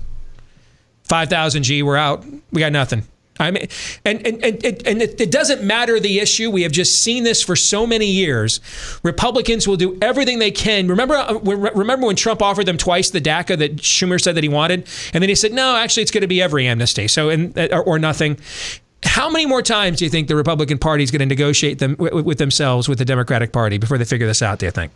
5,000 G, we're out. We got nothing. I mean, and it doesn't matter the issue. We have just seen this for so many years. Republicans will do everything they can. Remember when Trump offered them twice the DACA that Schumer said that he wanted? And then he said, no, actually, it's going to be every amnesty. So, or nothing. How many more times do you think the Republican Party is going to negotiate them with themselves with the Democratic Party before they figure this out, do you think?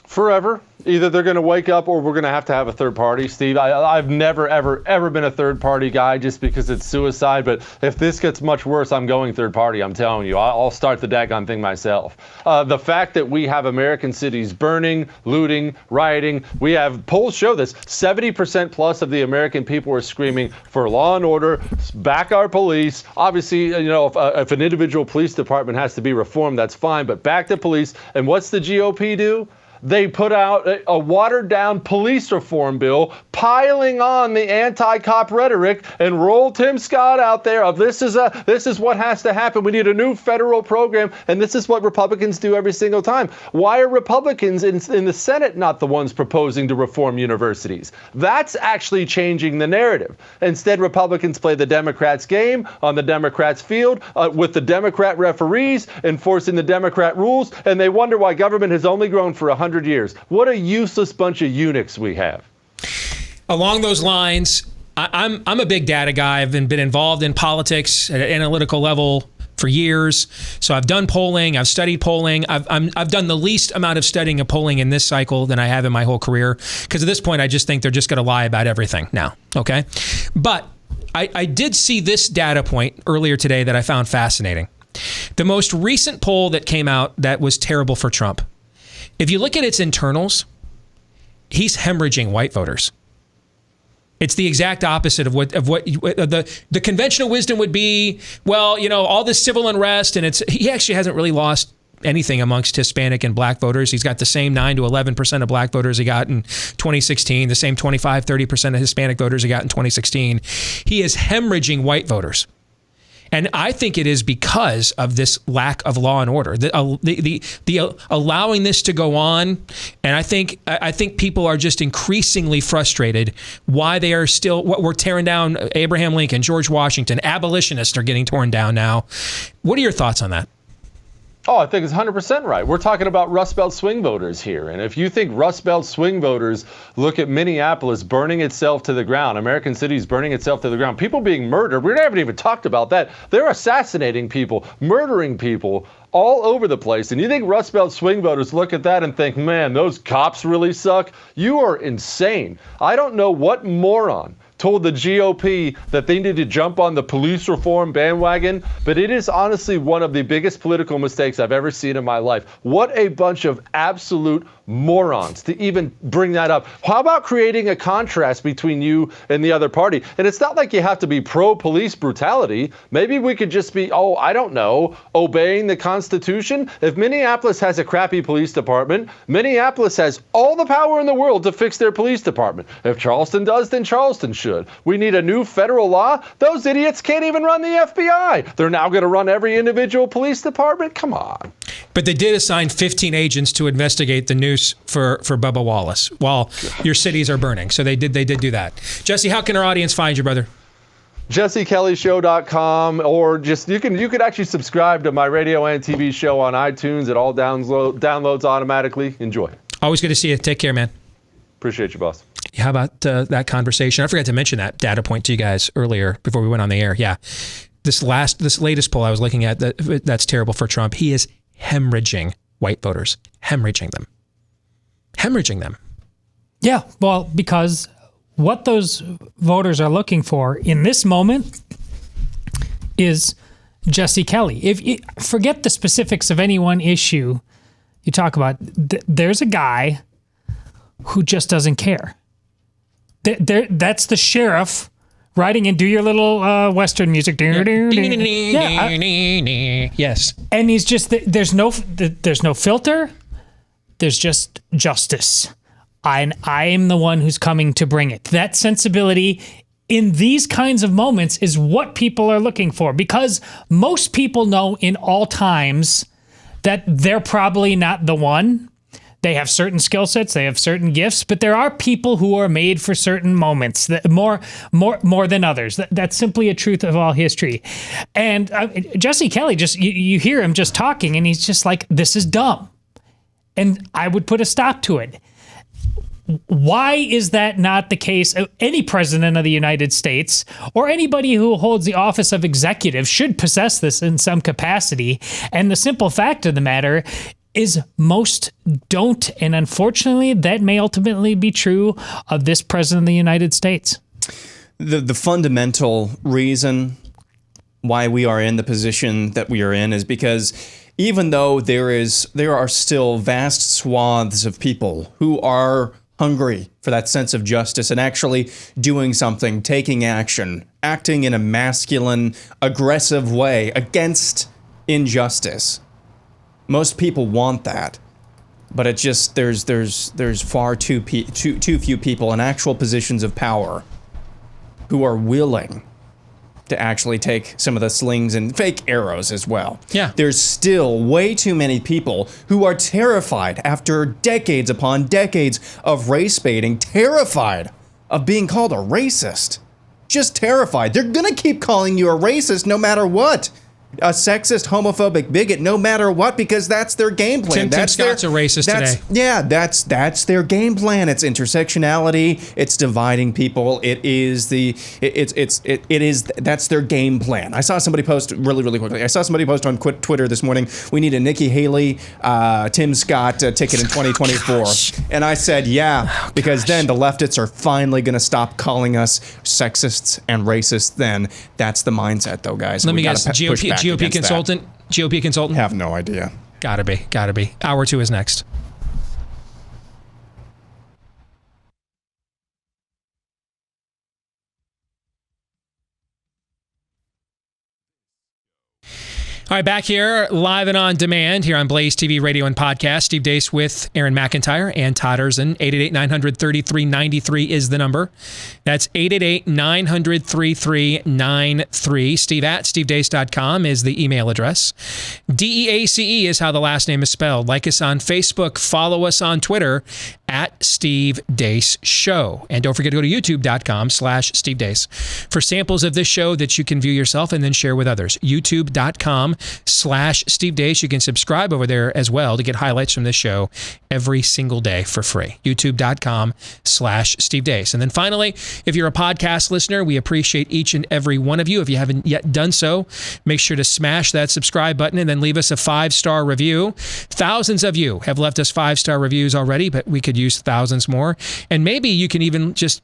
Forever. Either they're going to wake up or we're going to have a third party. Steve, I've never, ever been a third party guy just because it's suicide. But if this gets much worse, I'm going third party. I'm telling you, I'll start the daggone thing myself. The fact that we have American cities burning, looting, rioting, we have polls show this. 70% plus of the American people are screaming for law and order, back our police. Obviously, if an individual police department has to be reformed, that's fine. But back the police. And what's the GOP do? They put out a watered-down police reform bill, piling on the anti-cop rhetoric, and roll Tim Scott out there of this is what has to happen. We need a new federal program, and this is what Republicans do every single time. Why are Republicans in the Senate not the ones proposing to reform universities? That's actually changing the narrative. Instead, Republicans play the Democrats' game on the Democrats' field with the Democrat referees enforcing the Democrat rules, and they wonder why government has only grown for 100 years. What a useless bunch of eunuchs we have. Along those lines, I'm a big data guy. I've been involved in politics at an analytical level for years. So I've done polling. I've studied polling. I've done the least amount of studying of polling in this cycle than I have in my whole career. Because at this point, I just think they're just going to lie about everything now. Okay. But I did see this data point earlier today that I found fascinating. The most recent poll that came out that was terrible for Trump. If you look at its internals, he's hemorrhaging white voters. It's the exact opposite of what the conventional wisdom would be. Well, all this civil unrest, and he actually hasn't really lost anything amongst Hispanic and black voters. He's got the same 9 to 11% of black voters he got in 2016, the same 25-30% of Hispanic voters he got in 2016. He is hemorrhaging white voters. And I think it is because of this lack of law and order, the allowing this to go on. And I think people are just increasingly frustrated why they are still, what we're tearing down Abraham Lincoln, George Washington, abolitionists are getting torn down now. What are your thoughts on that? Oh, I think it's 100% right. We're talking about Rust Belt swing voters here. And if you think Rust Belt swing voters look at Minneapolis burning itself to the ground, American cities burning itself to the ground, people being murdered, we haven't even talked about that. They're assassinating people, murdering people all over the place. And you think Rust Belt swing voters look at that and think, man, those cops really suck? You are insane. I don't know what moron told the GOP that they need to jump on the police reform bandwagon, but it is honestly one of the biggest political mistakes I've ever seen in my life. What a bunch of absolute morons to even bring that up. How about creating a contrast between you and the other party? And it's not like you have to be pro-police brutality. Maybe we could just be, obeying the Constitution. If Minneapolis has a crappy police department, Minneapolis has all the power in the world to fix their police department. If Charleston does, then Charleston should. We need a new federal law. Those idiots can't even run the FBI. They're now going to run every individual police department? Come on. But they did assign 15 agents to investigate the noose for Bubba Wallace while your cities are burning. So they did do that. Jesse, how can our audience find you, brother? JesseKellyShow.com, or just you could actually subscribe to my radio and TV show on iTunes. It all downloads automatically. Enjoy. Always good to see you. Take care, man. Appreciate you, boss. How about that conversation? I forgot to mention that data point to you guys earlier before we went on the air. Yeah. This latest poll I was looking at, that's terrible for Trump. He is hemorrhaging white voters. Hemorrhaging them. Yeah, well, because what those voters are looking for in this moment is Jesse Kelly. If you forget the specifics of any one issue you talk about, there's a guy who just doesn't care. That's the sheriff riding in, do your little Western music. Yes. And he's just, there's no filter. There's just justice. I am the one who's coming to bring it. That sensibility in these kinds of moments is what people are looking for, because most people know in all times that they're probably not the one. They have certain skill sets, they have certain gifts, but there are people who are made for certain moments, that more than others. That's simply a truth of all history. And Jesse Kelly, just you hear him just talking, and he's just like, "This is dumb," and I would put a stop to it. Why is that not the case? Any president of the United States or anybody who holds the office of executive should possess this in some capacity. And the simple fact of the matter is most don't. And unfortunately, that may ultimately be true of this president of the United States. The fundamental reason why we are in the position that we are in is because even though there are still vast swaths of people who are hungry for that sense of justice and actually doing something, taking action, acting in a masculine, aggressive way against injustice. Most people want that, but it just there's far too few people in actual positions of power who are willing to actually take some of the slings and fake arrows as well. Yeah. There's still way too many people who are terrified after decades upon decades of race baiting, terrified of being called a racist. Just terrified. They're gonna keep calling you a racist no matter what. A sexist, homophobic bigot, no matter what, because that's their game plan. Tim Scott's a racist today. Yeah, that's their game plan. It's intersectionality. It's dividing people. That's their game plan. I saw somebody post really quickly. I saw somebody post on Twitter this morning. We need a Nikki Haley, Tim Scott ticket in 2024, and I said because then the leftists are finally going to stop calling us sexists and racists. Then that's the mindset, though, guys. Let me guess. GOP consultant? That. GOP consultant? Have no idea. Gotta be. Hour 2 is next. All right, back here, live and on demand here on Blaze TV, radio, and podcast. Steve Deace with Aaron McIntyre and Todd Erzin. 888-900-3393 is the number. That's 888-900-3393. Steve at stevedeace.com is the email address. DEACE is how the last name is spelled. Like us on Facebook. Follow us on Twitter at Steve Deace Show. And don't forget to go to youtube.com/Steve Deace for samples of this show that you can view yourself and then share with others. youtube.com/Steve Deace. You can subscribe over there as well to get highlights from this show every single day for free. youtube.com/Steve Deace. And then finally, if you're a podcast listener, we appreciate each and every one of you. If you haven't yet done so, make sure to smash that subscribe button and then leave us a 5-star review. Thousands of you have left us 5-star reviews already, but we could use thousands more. And maybe you can even just,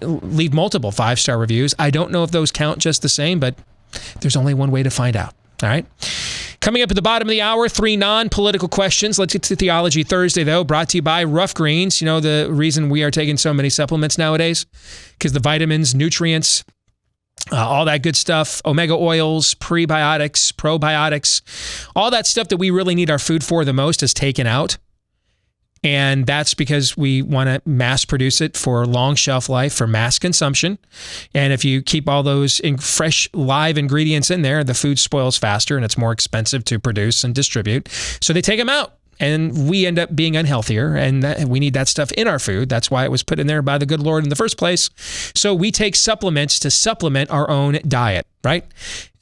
leave multiple 5-star reviews. I don't know if those count just the same, but there's only one way to find out. All right. Coming up at the bottom of the hour, 3 non-political questions. Let's get to Theology Thursday, though, brought to you by Rough Greens. You know the reason we are taking so many supplements nowadays? Because the vitamins, nutrients, all that good stuff, omega oils, prebiotics, probiotics, all that stuff that we really need our food for the most is taken out. And that's because we want to mass produce it for long shelf life, for mass consumption. And if you keep all those fresh, live ingredients in there, the food spoils faster and it's more expensive to produce and distribute. So they take them out. And we end up being unhealthier, and we need that stuff in our food. That's why it was put in there by the good Lord in the first place. So we take supplements to supplement our own diet, right?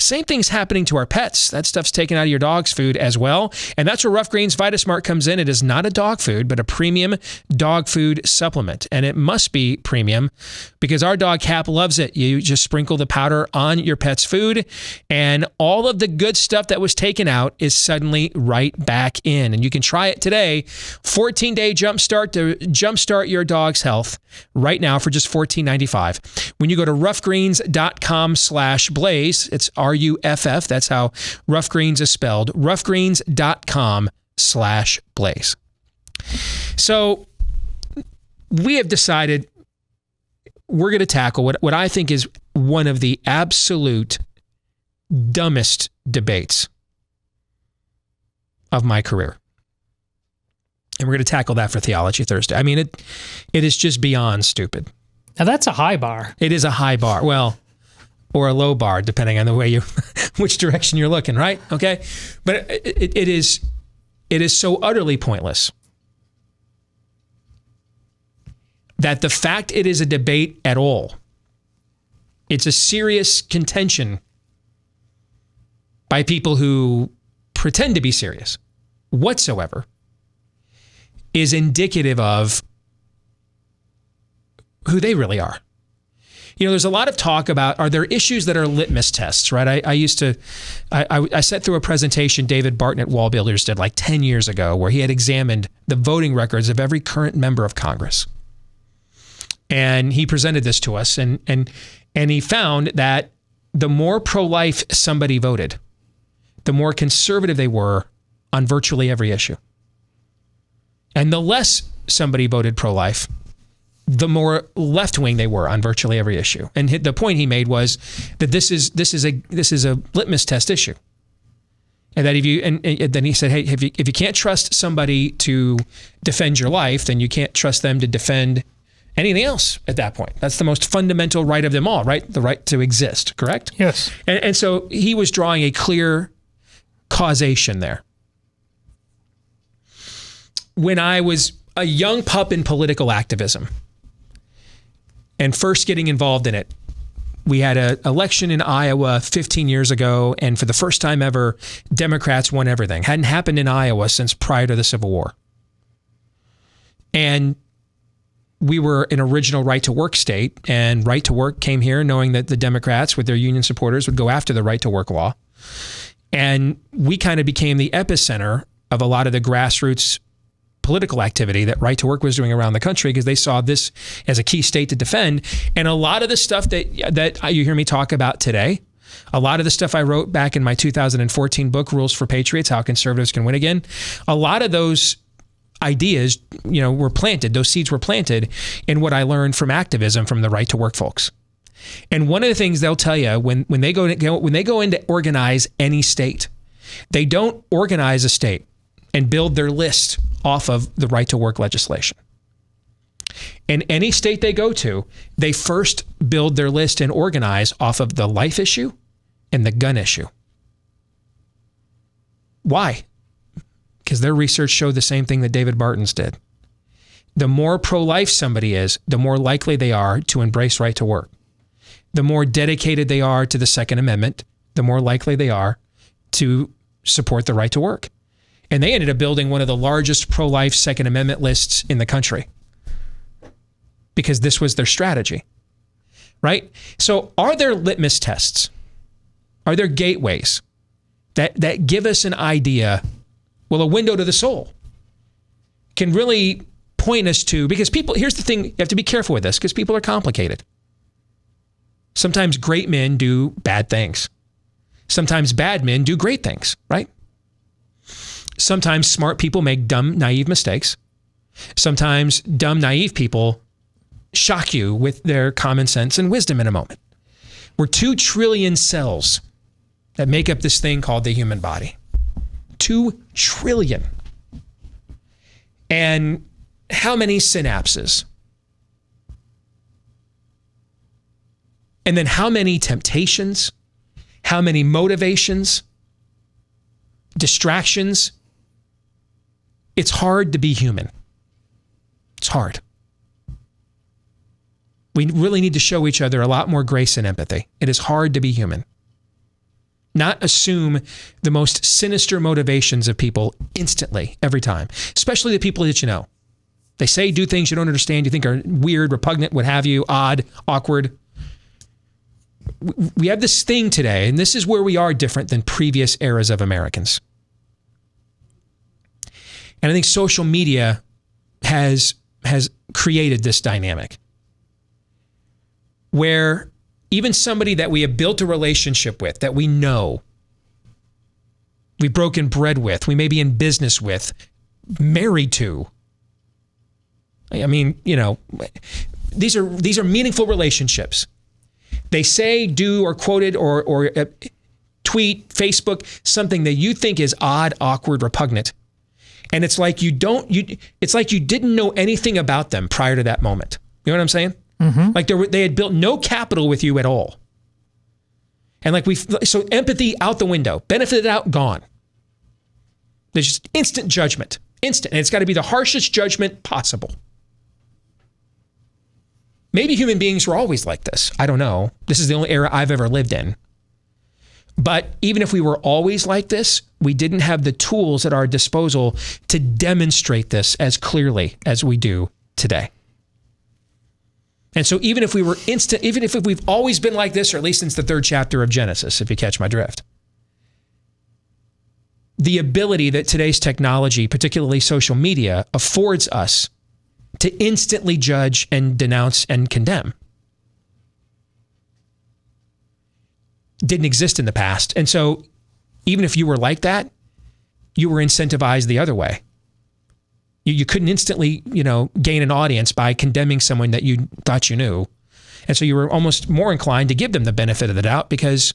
Same thing's happening to our pets. That stuff's taken out of your dog's food as well. And that's where Rough Greens VitaSmart comes in. It is not a dog food, but a premium dog food supplement. And it must be premium because our dog Cap loves it. You just sprinkle the powder on your pet's food, and all of the good stuff that was taken out is suddenly right back in. And you can try it today. 14-day jumpstart to jumpstart your dog's health right now for just $14.95. When you go to roughgreens.com/blaze, it's RUFF. That's how Rough Greens is spelled. roughgreens.com/blaze. So we have decided we're going to tackle what I think is one of the absolute dumbest debates of my career. And we're going to tackle that for Theology Thursday. I mean, it is just beyond stupid. Now that's a high bar. It is a high bar. Well, or a low bar, depending on the way you which direction you're looking, right? Okay. But it is so utterly pointless that the fact it is a debate at all, it's a serious contention by people who pretend to be serious whatsoever, is indicative of who they really are. There's a lot of talk about, are there issues that are litmus tests, right? I sat through a presentation David Barton at Wall Builders did like 10 years ago, where he had examined the voting records of every current member of Congress. And he presented this to us, and he found that the more pro-life somebody voted, the more conservative they were on virtually every issue. And the less somebody voted pro-life, the more left-wing they were on virtually every issue. And the point he made was that this is a litmus test issue. And that and then he said, hey, if you can't trust somebody to defend your life, then you can't trust them to defend anything else at that point. That's the most fundamental right of them all, right? The right to exist, correct? Yes. And so he was drawing a clear causation there. When I was a young pup in political activism and first getting involved in it, we had an election in Iowa 15 years ago, and for the first time ever, Democrats won everything. Hadn't happened in Iowa since prior to the Civil War. And we were an original right-to-work state, and right-to-work came here knowing that the Democrats, with their union supporters, would go after the right-to-work law. And we kind of became the epicenter of a lot of the grassroots political activity that Right to Work was doing around the country, because they saw this as a key state to defend. And a lot of the stuff that you hear me talk about today, a lot of the stuff I wrote back in my 2014 book, Rules for Patriots, How Conservatives Can Win Again, a lot of those ideas, were planted, those seeds were planted in what I learned from activism from the Right to Work folks. And one of the things they'll tell you when they go in to organize any state, they don't organize a state and build their list off of the right to work legislation. In any state they go to, they first build their list and organize off of the life issue and the gun issue. Why? Because their research showed the same thing that David Barton's did. The more pro-life somebody is, the more likely they are to embrace right to work. The more dedicated they are to the Second Amendment, the more likely they are to support the right to work. And they ended up building one of the largest pro-life Second Amendment lists in the country because this was their strategy, right? So are there litmus tests? Are there gateways that give us an idea, a window to the soul, can really point us to, because people, here's the thing, you have to be careful with this because people are complicated. Sometimes great men do bad things. Sometimes bad men do great things, right? Sometimes smart people make dumb, naive mistakes. Sometimes dumb, naive people shock you with their common sense and wisdom in a moment. We're 2 trillion cells that make up this thing called the human body. 2 trillion. And how many synapses? And then how many temptations? How many motivations? Distractions? It's hard to be human. It's hard. We really need to show each other a lot more grace and empathy. It is hard to be human. Not assume the most sinister motivations of people instantly, every time, especially the people that you know. They say, do things you don't understand, you think are weird, repugnant, what have you, odd, awkward. We have this thing today, and this is where we are different than previous eras of Americans. And I think social media has created this dynamic where even somebody that we have built a relationship with, that we know, we've broken bread with, we may be in business with, married to. I mean, these are meaningful relationships. They say, do, or quoted, or tweet, Facebook, something that you think is odd, awkward, repugnant. And it's like it's like you didn't know anything about them prior to that moment. You know what I'm saying? Mm-hmm. Like they had built no capital with you at all. And so empathy out the window, benefit out, gone. There's just instant judgment, instant. And it's got to be the harshest judgment possible. Maybe human beings were always like this. I don't know. This is the only era I've ever lived in. But even if we were always like this, we didn't have the tools at our disposal to demonstrate this as clearly as we do today. And so even if we've always been like this, or at least since the 3rd chapter of Genesis, if you catch my drift, the ability that today's technology, particularly social media, affords us to instantly judge and denounce and condemn didn't exist in the past. And so even if you were like that, you were incentivized the other way. You couldn't instantly, gain an audience by condemning someone that you thought you knew. And so you were almost more inclined to give them the benefit of the doubt because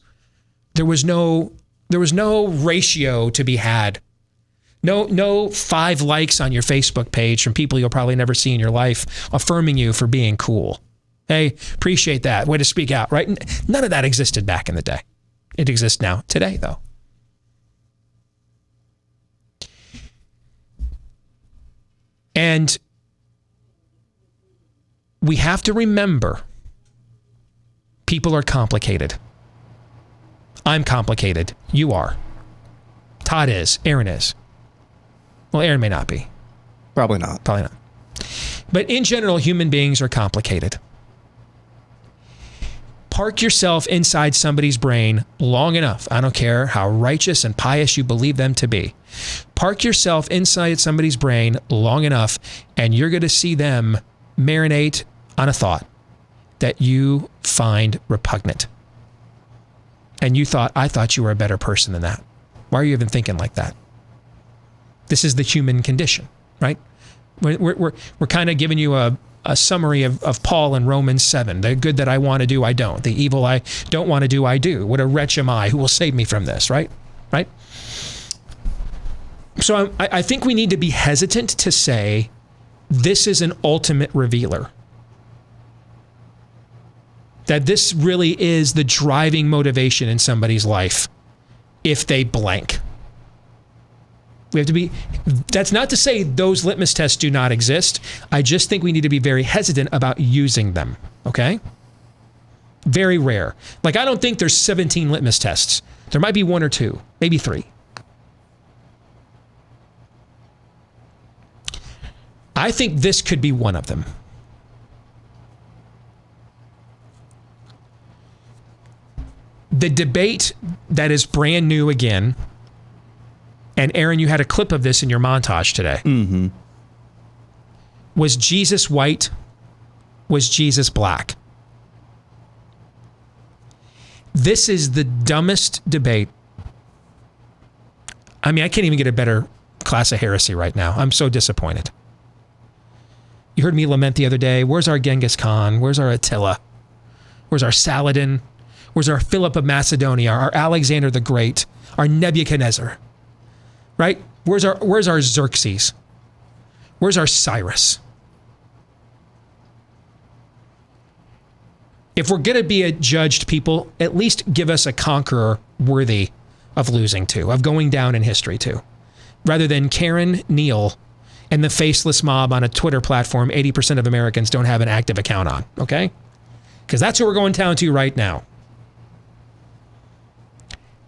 there was no ratio to be had. No 5 likes on your Facebook page from people you'll probably never see in your life affirming you for being cool. Hey, appreciate that. Way to speak out, right? None of that existed back in the day. It exists now, today, though. And we have to remember people are complicated. I'm complicated. You are. Todd is. Aaron is. Well, Aaron may not be. Probably not. Probably not. But in general, human beings are complicated. Park yourself inside somebody's brain long enough. I don't care how righteous and pious you believe them to be. Park yourself inside somebody's brain long enough, and you're going to see them marinate on a thought that you find repugnant. And I thought you were a better person than that. Why are you even thinking like that? This is the human condition, right? We're kind of giving you a summary of Paul in Romans 7. The good that I want to do, I don't. The evil I don't want to do, I do. What a wretch am I? Who will save me from this, right? Right? So I think we need to be hesitant to say this is an ultimate revealer. That this really is the driving motivation in somebody's life if they blank. We have to be, that's not to say those litmus tests do not exist. I just think we need to be very hesitant about using them, okay? Very rare. Like, I don't think there's 17 litmus tests. There might be 1 or 2, maybe 3. I think this could be one of them. The debate that is brand new again, and Aaron, you had a clip of this in your montage today. Mm-hmm. Was Jesus white? Was Jesus black? This is the dumbest debate. I mean, I can't even get a better class of heresy right now. I'm so disappointed. You heard me lament the other day. Where's our Genghis Khan? Where's our Attila? Where's our Saladin? Where's our Philip of Macedonia? Our Alexander the Great? Our Nebuchadnezzar? Right? Where's our Xerxes? Where's our Cyrus? If we're going to be a judged people, at least give us a conqueror worthy of losing to, of going down in history to, rather than Karen, Neal, and the faceless mob on a Twitter platform 80% of Americans don't have an active account on, okay? Because that's who we're going down to right now.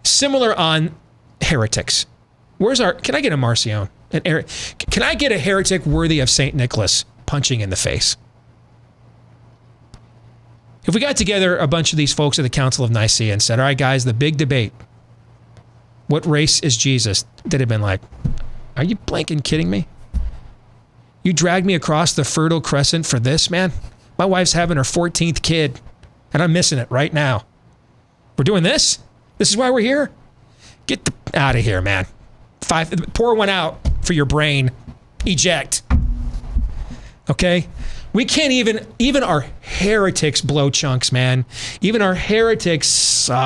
Similar on heretics. Can I get a Marcion? Can I get a heretic worthy of St. Nicholas punching in the face? If we got together a bunch of these folks at the Council of Nicaea and said, all right, guys, the big debate, what race is Jesus? They'd have been like, are you blanking kidding me? You dragged me across the Fertile Crescent for this, man? My wife's having her 14th kid, and I'm missing it right now. We're doing this? This is why we're here? Get out of here, man. Pour one out for your brain. Eject. Okay? We can't even our heretics blow chunks, man. Even our heretics suck.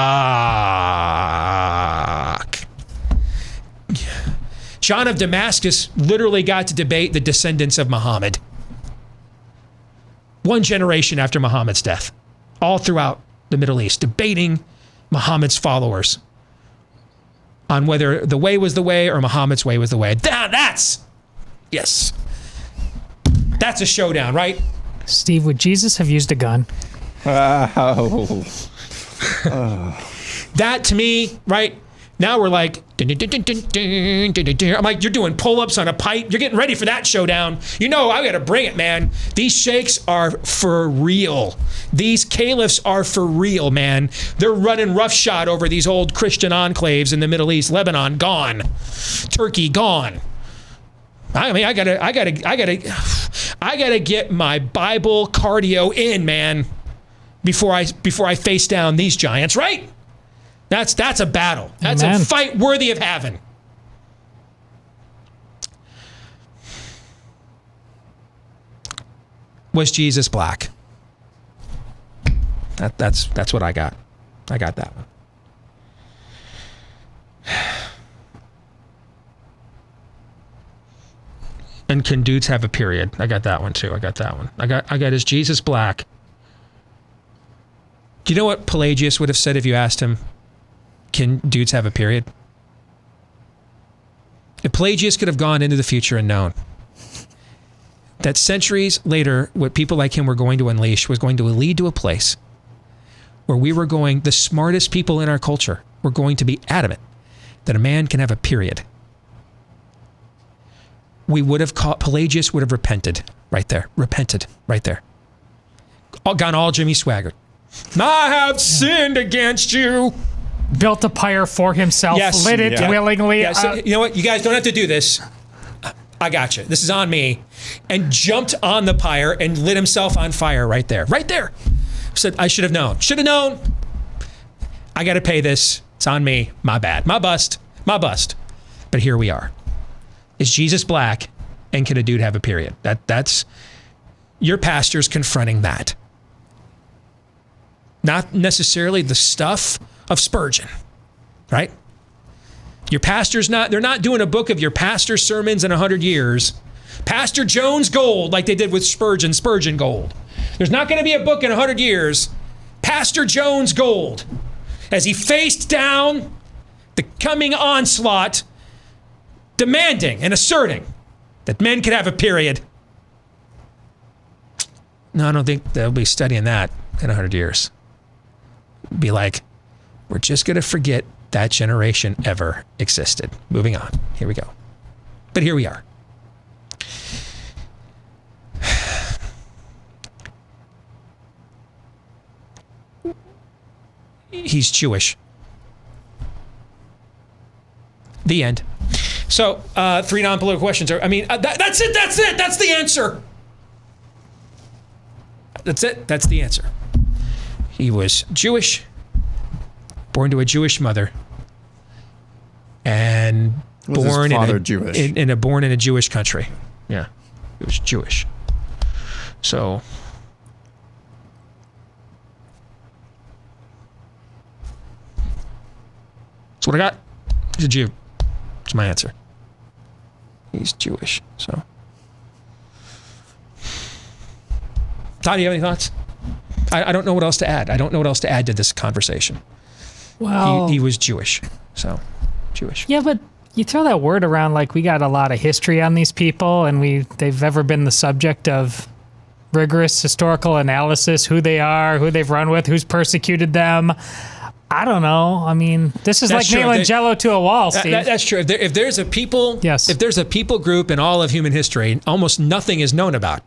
John of Damascus literally got to debate the descendants of Muhammad. 1 generation after Muhammad's death. All throughout the Middle East. Debating Muhammad's followers on whether the way was the way or Muhammad's way was the way. That's a showdown, right? Steve, would Jesus have used a gun? That to me, right? Now we're like, I'm like, you're doing pull-ups on a pipe. You're getting ready for that showdown. You know, I got to bring it, man. These sheikhs are for real. These caliphs are for real, man. They're running roughshod over these old Christian enclaves in the Middle East. Lebanon, gone. Turkey, gone. I mean, I gotta get my Bible cardio in, man, before I face down these giants, right? That's a battle. That's a fight worthy of having. Was Jesus black? That's what I got. I got that one. And can dudes have a period? I got that one too. I got is Jesus black? Do you know what Pelagius would have said if you asked him, can dudes have a period? If Pelagius could have gone into the future and known that centuries later, what people like him were going to unleash was going to lead to a place where the smartest people in our culture were going to be adamant that a man can have a period. Pelagius would have repented right there. Gone all Jimmy Swaggart. I have sinned against you. Built a pyre for himself, lit it willingly. Yeah, so, you know what? You guys don't have to do this. I got you. This is on me. And jumped on the pyre and lit himself on fire right there. Right there. Said, I should have known. Should have known. I got to pay this. It's on me. My bad. My bust. But here we are. Is Jesus black? And can a dude have a period? That's your pastor's confronting that. Not necessarily the stuff of Spurgeon, right? Your pastor's they're not doing a book of your pastor's sermons in 100 years. Pastor Jones Gold, like they did with Spurgeon Gold. There's not going to be a book in 100 years, Pastor Jones Gold, as he faced down the coming onslaught, demanding and asserting that men could have a period. No, I don't think they'll be studying that in 100 years. Be like, we're just going to forget that generation ever existed. Moving on. Here we go. But here we are. He's Jewish. The end. So, 3 non-political questions. That's it. That's the answer. That's it. That's the answer. He was Jewish, born to a Jewish mother, and born in a Jewish country. Yeah, he was Jewish. So, that's what I got. He's a Jew. That's my answer. He's Jewish. So, Todd, do you have any thoughts? I don't know what else to add. I don't know what else to add to this conversation. Well, he was Jewish, so Jewish. Yeah, but you throw that word around like we got a lot of history on these people, and they've ever been the subject of rigorous historical analysis, who they are, who they've run with, who's persecuted them. I don't know. I mean, this is like nailing Jello to a wall, Steve. That's true. If there's a people, if there's a people group in all of human history, almost nothing is known about.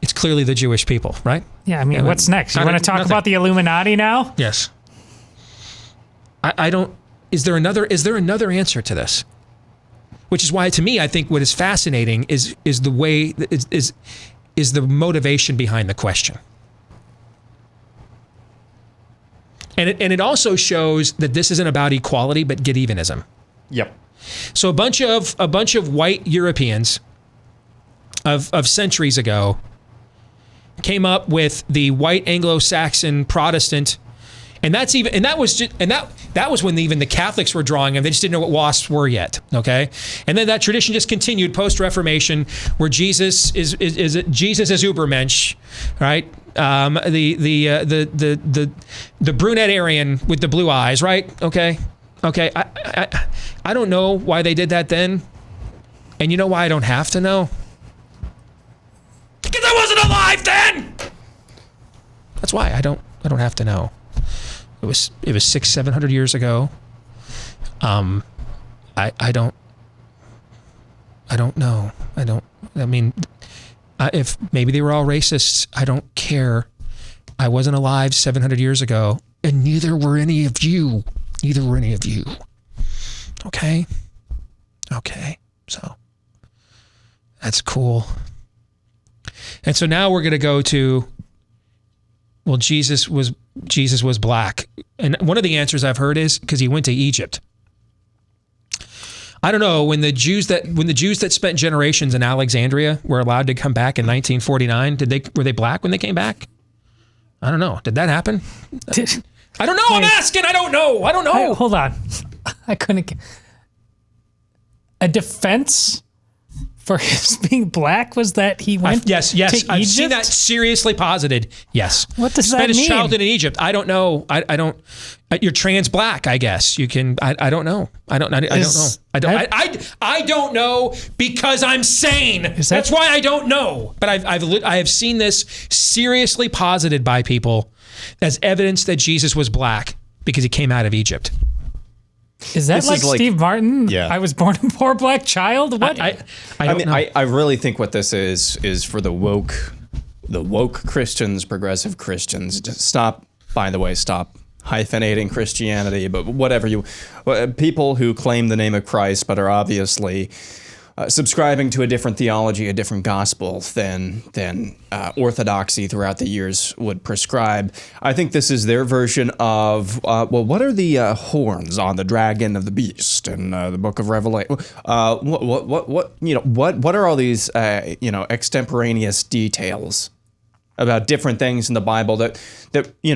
It's clearly the Jewish people, right? Yeah, I mean, what's next? You want to talk about the Illuminati now? Yes. I don't. Is there another answer to this? Which is why, to me, I think what is fascinating is the way is the motivation behind the question. And it also shows that this isn't about equality, but get evenism. Yep. So a bunch of white Europeans of centuries ago came up with the white Anglo-Saxon Protestant And that was when even the Catholics were drawing them. They just didn't know what wasps were yet. Okay, and then that tradition just continued post-Reformation, where Jesus is Ubermensch, right? The brunette Aryan with the blue eyes, right? Okay. I don't know why they did that then, and you know why I don't have to know? Because I wasn't alive then. That's why I don't have to know. It was 600-700 years ago. I don't know. If maybe they were all racists, I don't care. I wasn't alive 700 years ago, and neither were any of you. Okay. So that's cool. And so now we're going to go to, well, Jesus was black. And one of the answers I've heard is because he went to Egypt. I don't know, when the Jews that spent generations in Alexandria were allowed to come back in 1949, were they black when they came back? I don't know. Did that happen? I don't know. I'm asking. I don't know. Hold on. I couldn't. A defense for his being black was that he went yes, to Egypt? I've seen that seriously posited. Yes. What does that mean? Spent his mean? childhood in Egypt. I don't know. I don't. You're trans black, I guess. You can. I don't know. I don't know. I don't know because I'm sane. That's why I don't know. But I have seen this seriously posited by people as evidence that Jesus was black because he came out of Egypt. Is that like Steve Martin? Yeah. I was born a poor black child? What? I really think what this is for the woke Christians, progressive Christians. Just stop hyphenating Christianity, but people who claim the name of Christ but are obviously subscribing to a different theology, a different gospel than orthodoxy throughout the years would prescribe. I think this is their version of what are the horns on the dragon of the beast in the book of Revelation? What are all these extemporaneous details about different things in the Bible that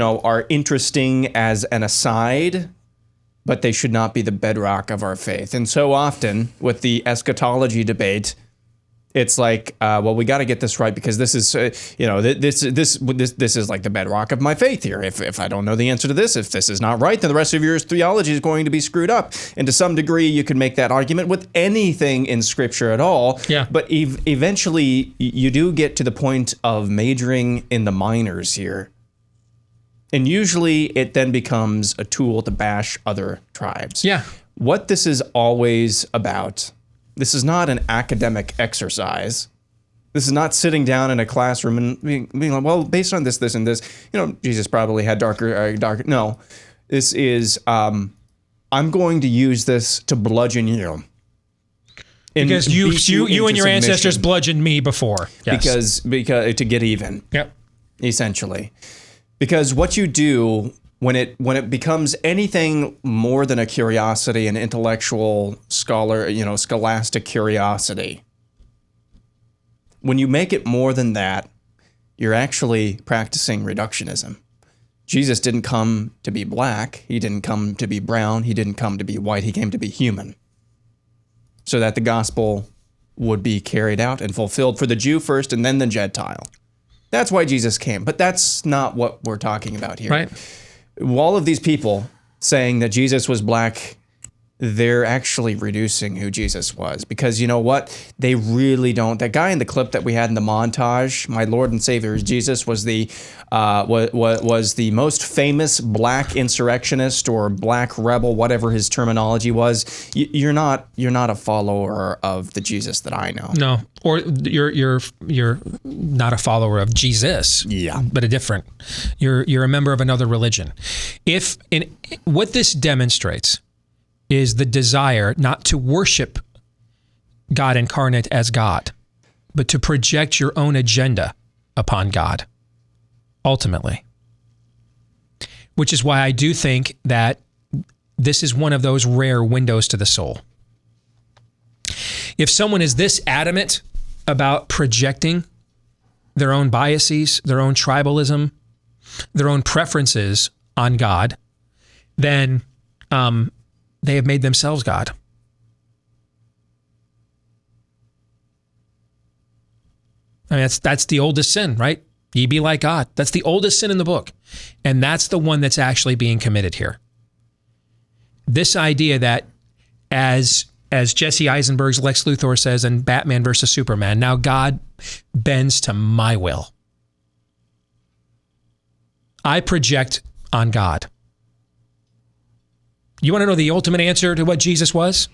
are interesting as an aside, but they should not be the bedrock of our faith. And so often with the eschatology debate, it's like, we got to get this right because this is, this is like the bedrock of my faith here. If I don't know the answer to this, if this is not right, then the rest of your theology is going to be screwed up. And to some degree, you can make that argument with anything in Scripture at all. Yeah. But eventually, you do get to the point of majoring in the minors here. And usually it then becomes a tool to bash other tribes. Yeah. What this is always about, this is not an academic exercise. This is not sitting down in a classroom and being like, well, based on this, this, and this, Jesus probably had darker. No, this is, I'm going to use this to bludgeon you. Because you and your ancestors bludgeoned me before. Yes. Because to get even. Yep. Essentially. Because what you do when it becomes anything more than a curiosity, an intellectual scholastic curiosity, when you make it more than that, you're actually practicing reductionism. Jesus didn't come to be black. He didn't come to be brown. He didn't come to be white. He came to be human, so that the gospel would be carried out and fulfilled for the Jew first and then the Gentile. That's why Jesus came, but that's not what we're talking about here. Right. All of these people saying that Jesus was black, they're actually reducing who Jesus was, because you know what? They really don't. That guy in the clip that we had in the montage, my Lord and Savior Jesus, was the most famous black insurrectionist or black rebel, whatever his terminology was. You're not a follower of the Jesus that I know. No, or you're not a follower of Jesus. Yeah, but a different. You're a member of another religion. What this demonstrates is the desire not to worship God incarnate as God, but to project your own agenda upon God, ultimately. Which is why I do think that this is one of those rare windows to the soul. If someone is this adamant about projecting their own biases, their own tribalism, their own preferences on God, then they have made themselves God. I mean, that's the oldest sin, right? Ye be like God. That's the oldest sin in the book. And that's the one that's actually being committed here. This idea that as Jesse Eisenberg's Lex Luthor says in Batman versus Superman, now God bends to my will. I project on God. You want to know the ultimate answer to what Jesus was?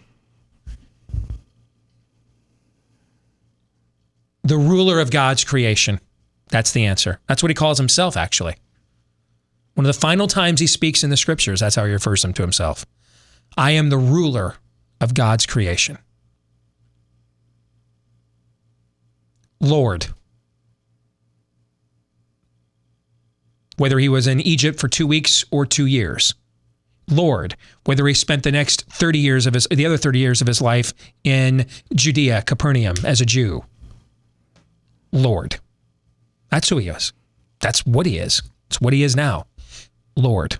The ruler of God's creation. That's the answer. That's what he calls himself, actually. One of the final times he speaks in the scriptures, that's how he refers to himself. I am the ruler of God's creation. Lord. Whether he was in Egypt for 2 weeks or 2 years. Lord, whether he spent the next 30 years of the other 30 years of his life in Judea, Capernaum, as a Jew. Lord. That's who he is. That's what he is. It's what he is now. Lord.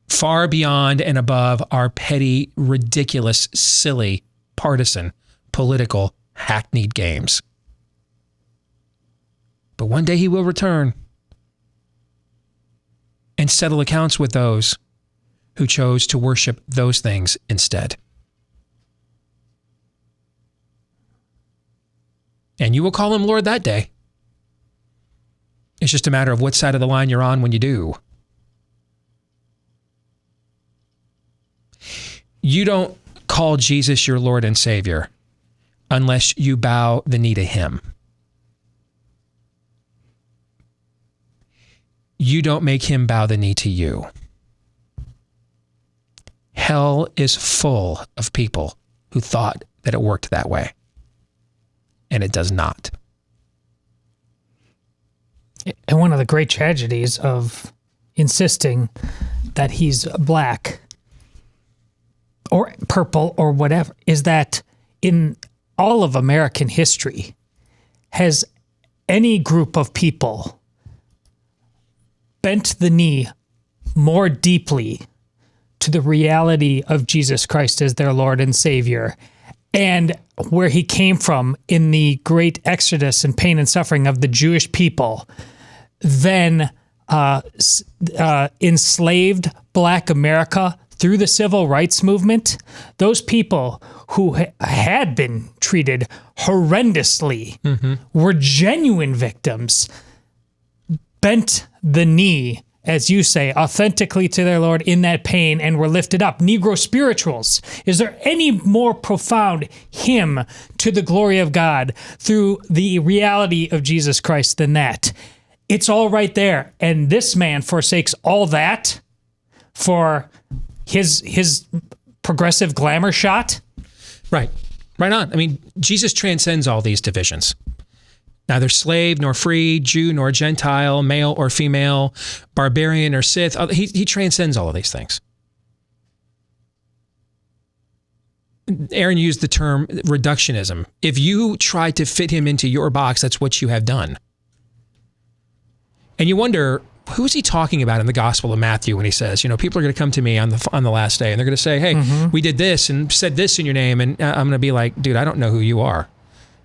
Far beyond and above our petty, ridiculous, silly, partisan, political, hackneyed games. But one day he will return and settle accounts with those who chose to worship those things instead. And you will call him Lord that day. It's just a matter of what side of the line you're on when you do. You don't call Jesus your Lord and Savior unless you bow the knee to him. You don't make him bow the knee to you. Hell is full of people who thought that it worked that way. And it does not. And one of the great tragedies of insisting that he's black or purple or whatever is that in all of American history, has any group of people bent the knee more deeply to the reality of Jesus Christ as their Lord and Savior and where he came from in the great exodus and pain and suffering of the Jewish people than enslaved Black America through the Civil Rights Movement? Those people who had been treated horrendously were genuine victims, bent the knee, as you say, authentically to their Lord in that pain and were lifted up. Negro spirituals. Is there any more profound hymn to the glory of God through the reality of Jesus Christ than that? It's all right there. And this man forsakes all that for his progressive glamour shot? Right. Right on. I mean, Jesus transcends all these divisions. Neither slave nor free, Jew nor Gentile, male or female, barbarian or Sith. He transcends all of these things. Aaron used the term reductionism. If you try to fit him into your box, that's what you have done. And you wonder, who is he talking about in the Gospel of Matthew when he says, people are going to come to me on the last day and they're going to say, hey, we did this and said this in your name. And I'm going to be like, dude, I don't know who you are.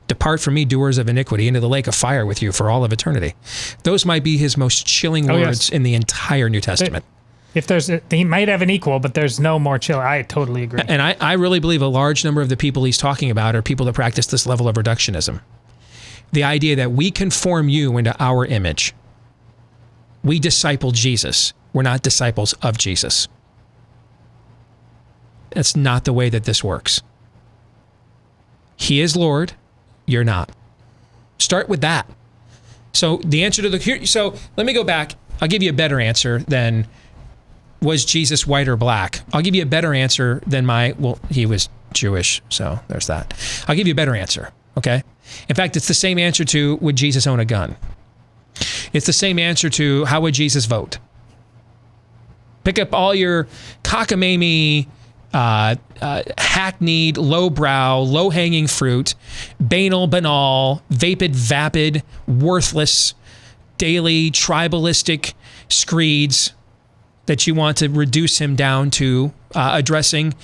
Depart from me, doers of iniquity, into the lake of fire with you for all of eternity. Those might be his most chilling words in the entire New Testament. He might have an equal, but there's no more chill. I totally agree. And I really believe a large number of the people he's talking about are people that practice this level of reductionism. The idea that we conform you into our image. We disciple Jesus. We're not disciples of Jesus. That's not the way that this works. He is Lord. You're not. Start with that. So the answer to so let me go back. I'll give you a better answer than was Jesus white or black. I'll give you a better answer than he was Jewish. So there's that. I'll give you a better answer. Okay. In fact, it's the same answer to would Jesus own a gun? It's the same answer to how would Jesus vote? Pick up all your cockamamie, hackneyed, lowbrow, low-hanging fruit, banal, banal, vapid, vapid, worthless daily tribalistic screeds that you want to reduce him down to addressing,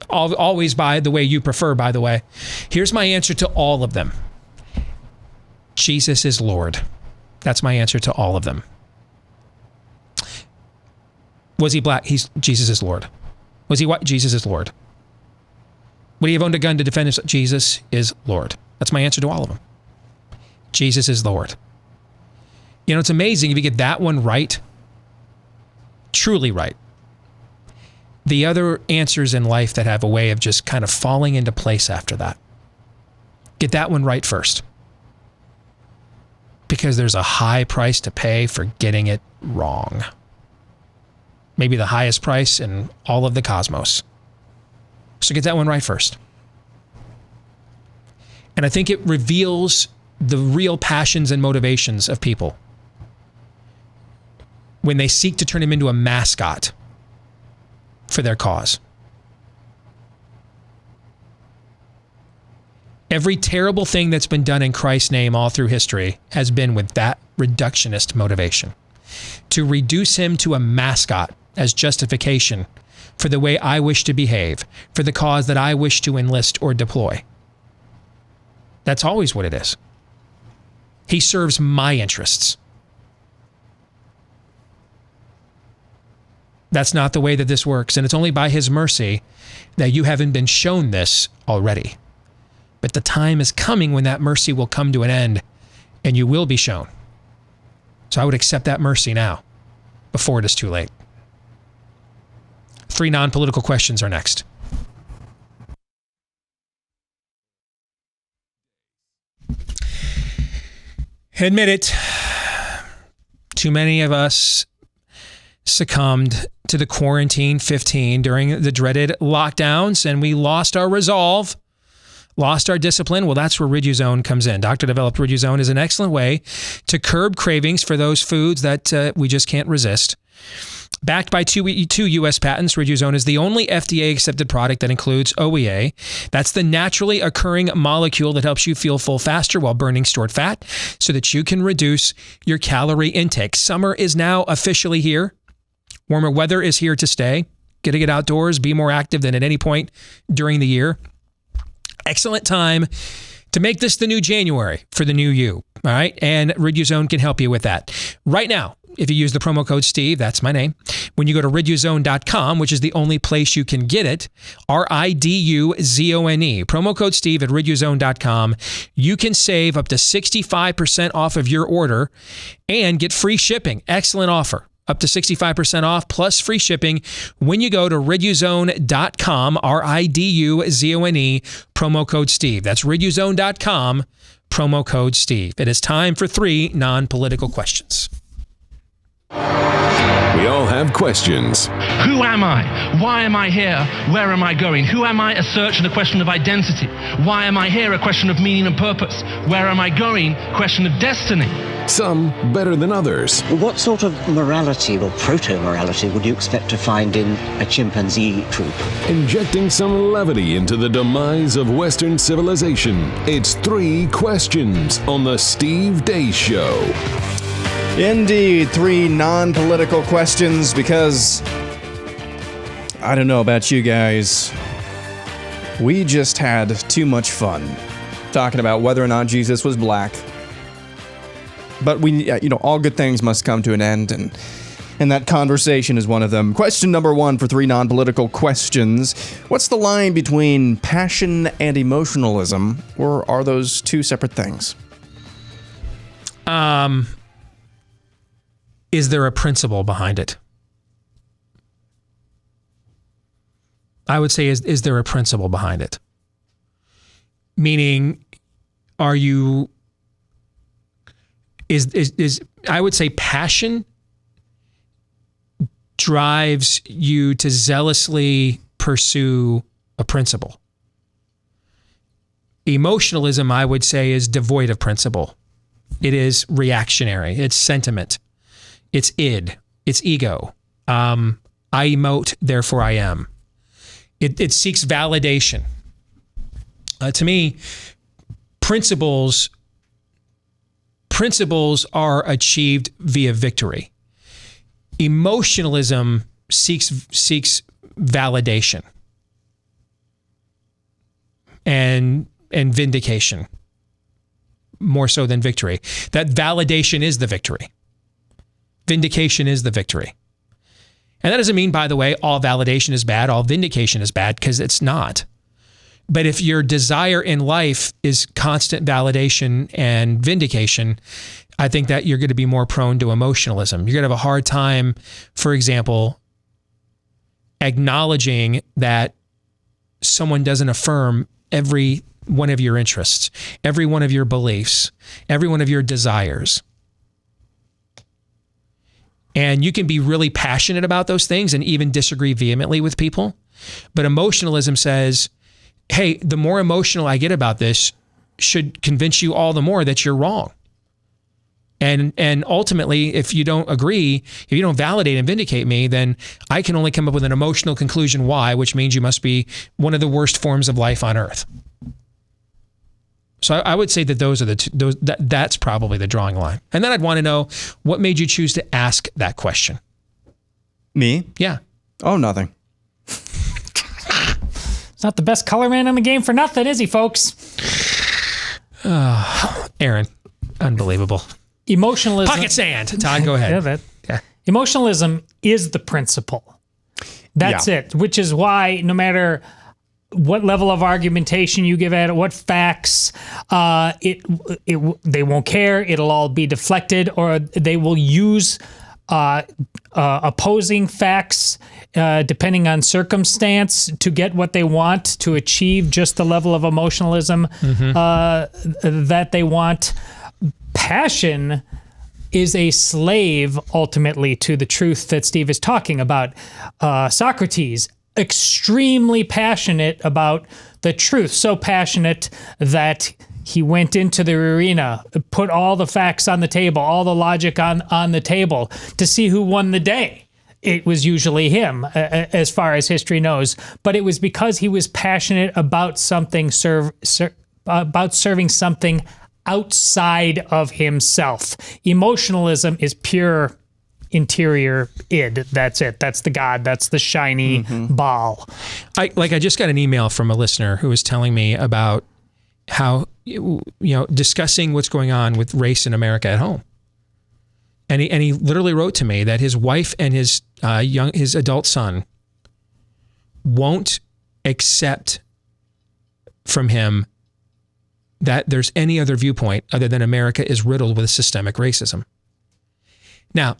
always by the way you prefer, by the way. Here's my answer to all of them. Jesus is Lord. That's my answer to all of them. Was he black? Jesus is Lord. Was he white? Jesus is Lord. Would he have owned a gun to defend himself? Jesus is Lord. That's my answer to all of them. Jesus is Lord. You know, it's amazing if you get that one right, truly right. The other answers in life that have a way of just kind of falling into place after that. Get that one right first. Because there's a high price to pay for getting it wrong. Maybe the highest price in all of the cosmos. So get that one right first. And I think it reveals the real passions and motivations of people when they seek to turn him into a mascot for their cause. Every terrible thing that's been done in Christ's name all through history has been with that reductionist motivation. To reduce him to a mascot as justification for the way I wish to behave, for the cause that I wish to enlist or deploy. That's always what it is. He serves my interests. That's not the way that this works, and it's only by his mercy that you haven't been shown this already. But the time is coming when that mercy will come to an end, and you will be shown. So I would accept that mercy now, before it is too late. 3 non-political questions are next. Admit it, too many of us succumbed to the quarantine 15 during the dreaded lockdowns, and we lost our resolve, lost our discipline. Well, that's where Riduzone comes in. Doctor-developed Riduzone is an excellent way to curb cravings for those foods that we just can't resist. Backed by two U.S. patents, Riduzone is the only FDA-accepted product that includes OEA. That's the naturally occurring molecule that helps you feel full faster while burning stored fat so that you can reduce your calorie intake. Summer is now officially here. Warmer weather is here to stay. Get to get outdoors, be more active than at any point during the year. Excellent time to make this the new January for the new you. All right. And Riduzone can help you with that. Right now, if you use the promo code Steve, that's my name, when you go to riduzone.com, which is the only place you can get it, RIDUZONE, promo code Steve at riduzone.com, you can save up to 65% off of your order and get free shipping. Excellent offer. Up to 65% off plus free shipping when you go to riduzone.com, RIDUZONE, promo code Steve. That's riduzone.com, promo code Steve. It is time for 3 non-political questions. We all have questions. Who am I? Why am I here? Where am I going? Who am I? A search and a question of identity. Why am I here? A question of meaning and purpose. Where am I going? Question of destiny. Some better than others. What sort of morality or proto-morality would you expect to find in a chimpanzee troop? Injecting some levity into the demise of Western civilization. It's 3 questions on the Steve Deace Show. Indeed, 3 non-political questions because I don't know about you guys. We just had too much fun talking about whether or not Jesus was black. But all good things must come to an end, and that conversation is one of them. Question number 1 for 3 non-political questions. What's the line between passion and emotionalism, or are those 2 separate things? Is there a principle behind it? I would say, is there a principle behind it? Meaning, are you... Is I would say passion drives you to zealously pursue a principle. Emotionalism, I would say, is devoid of principle. It is reactionary. It's sentiment. It's id. It's ego. I emote, therefore I am. It seeks validation. To me, principles principles are achieved via victory. Emotionalism seeks validation and vindication more so than victory. That validation is the victory. Vindication is the victory. And that doesn't mean, by the way, all validation is bad, all vindication is bad, because it's not. But if your desire in life is constant validation and vindication, I think that you're going to be more prone to emotionalism. You're going to have a hard time, for example, acknowledging that someone doesn't affirm every one of your interests, every one of your beliefs, every one of your desires. And you can be really passionate about those things and even disagree vehemently with people. But emotionalism says, hey, the more emotional I get about this should convince you all the more that you're wrong. And ultimately, if you don't agree, if you don't validate and vindicate me, then I can only come up with an emotional conclusion why, which means you must be one of the worst forms of life on earth. So I would say that those are that's probably the drawing line. And then I'd want to know, what made you choose to ask that question? Me? Yeah. Oh, nothing. It's not the best color man in the game for nothing, is he, folks? Aaron, unbelievable. Emotionalism. Pocket sand. Todd, go ahead. Yeah. Emotionalism is the principle. That's it, which is why no matter what level of argumentation you give at it, what facts, they won't care. It'll all be deflected, or they will use opposing facts depending on circumstance to get what they want, to achieve just the level of emotionalism that they want. Passion is a slave ultimately to the truth that Steve is talking about. Socrates, extremely passionate about the truth, so passionate that he went into the arena, put all the facts on the table, all the logic on the table to see who won the day. It was usually him, as far as history knows, but it was because he was passionate about something, about serving something outside of himself. Emotionalism is pure interior id. That's it. That's the God. That's the shiny ball. I just got an email from a listener who was telling me about how, discussing what's going on with race in America at home. And he literally wrote to me that his wife and his adult son won't accept from him that there's any other viewpoint other than America is riddled with systemic racism. Now,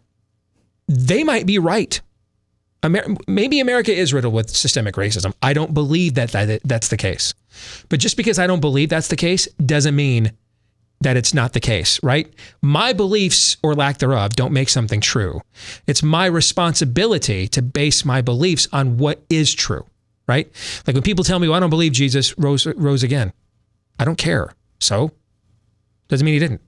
they might be right. Maybe America is riddled with systemic racism. I don't believe that's the case. But just because I don't believe that's the case doesn't mean that it's not the case, right? My beliefs or lack thereof don't make something true. It's my responsibility to base my beliefs on what is true, right? Like when people tell me, well, I don't believe Jesus rose again. I don't care. So, doesn't mean he didn't.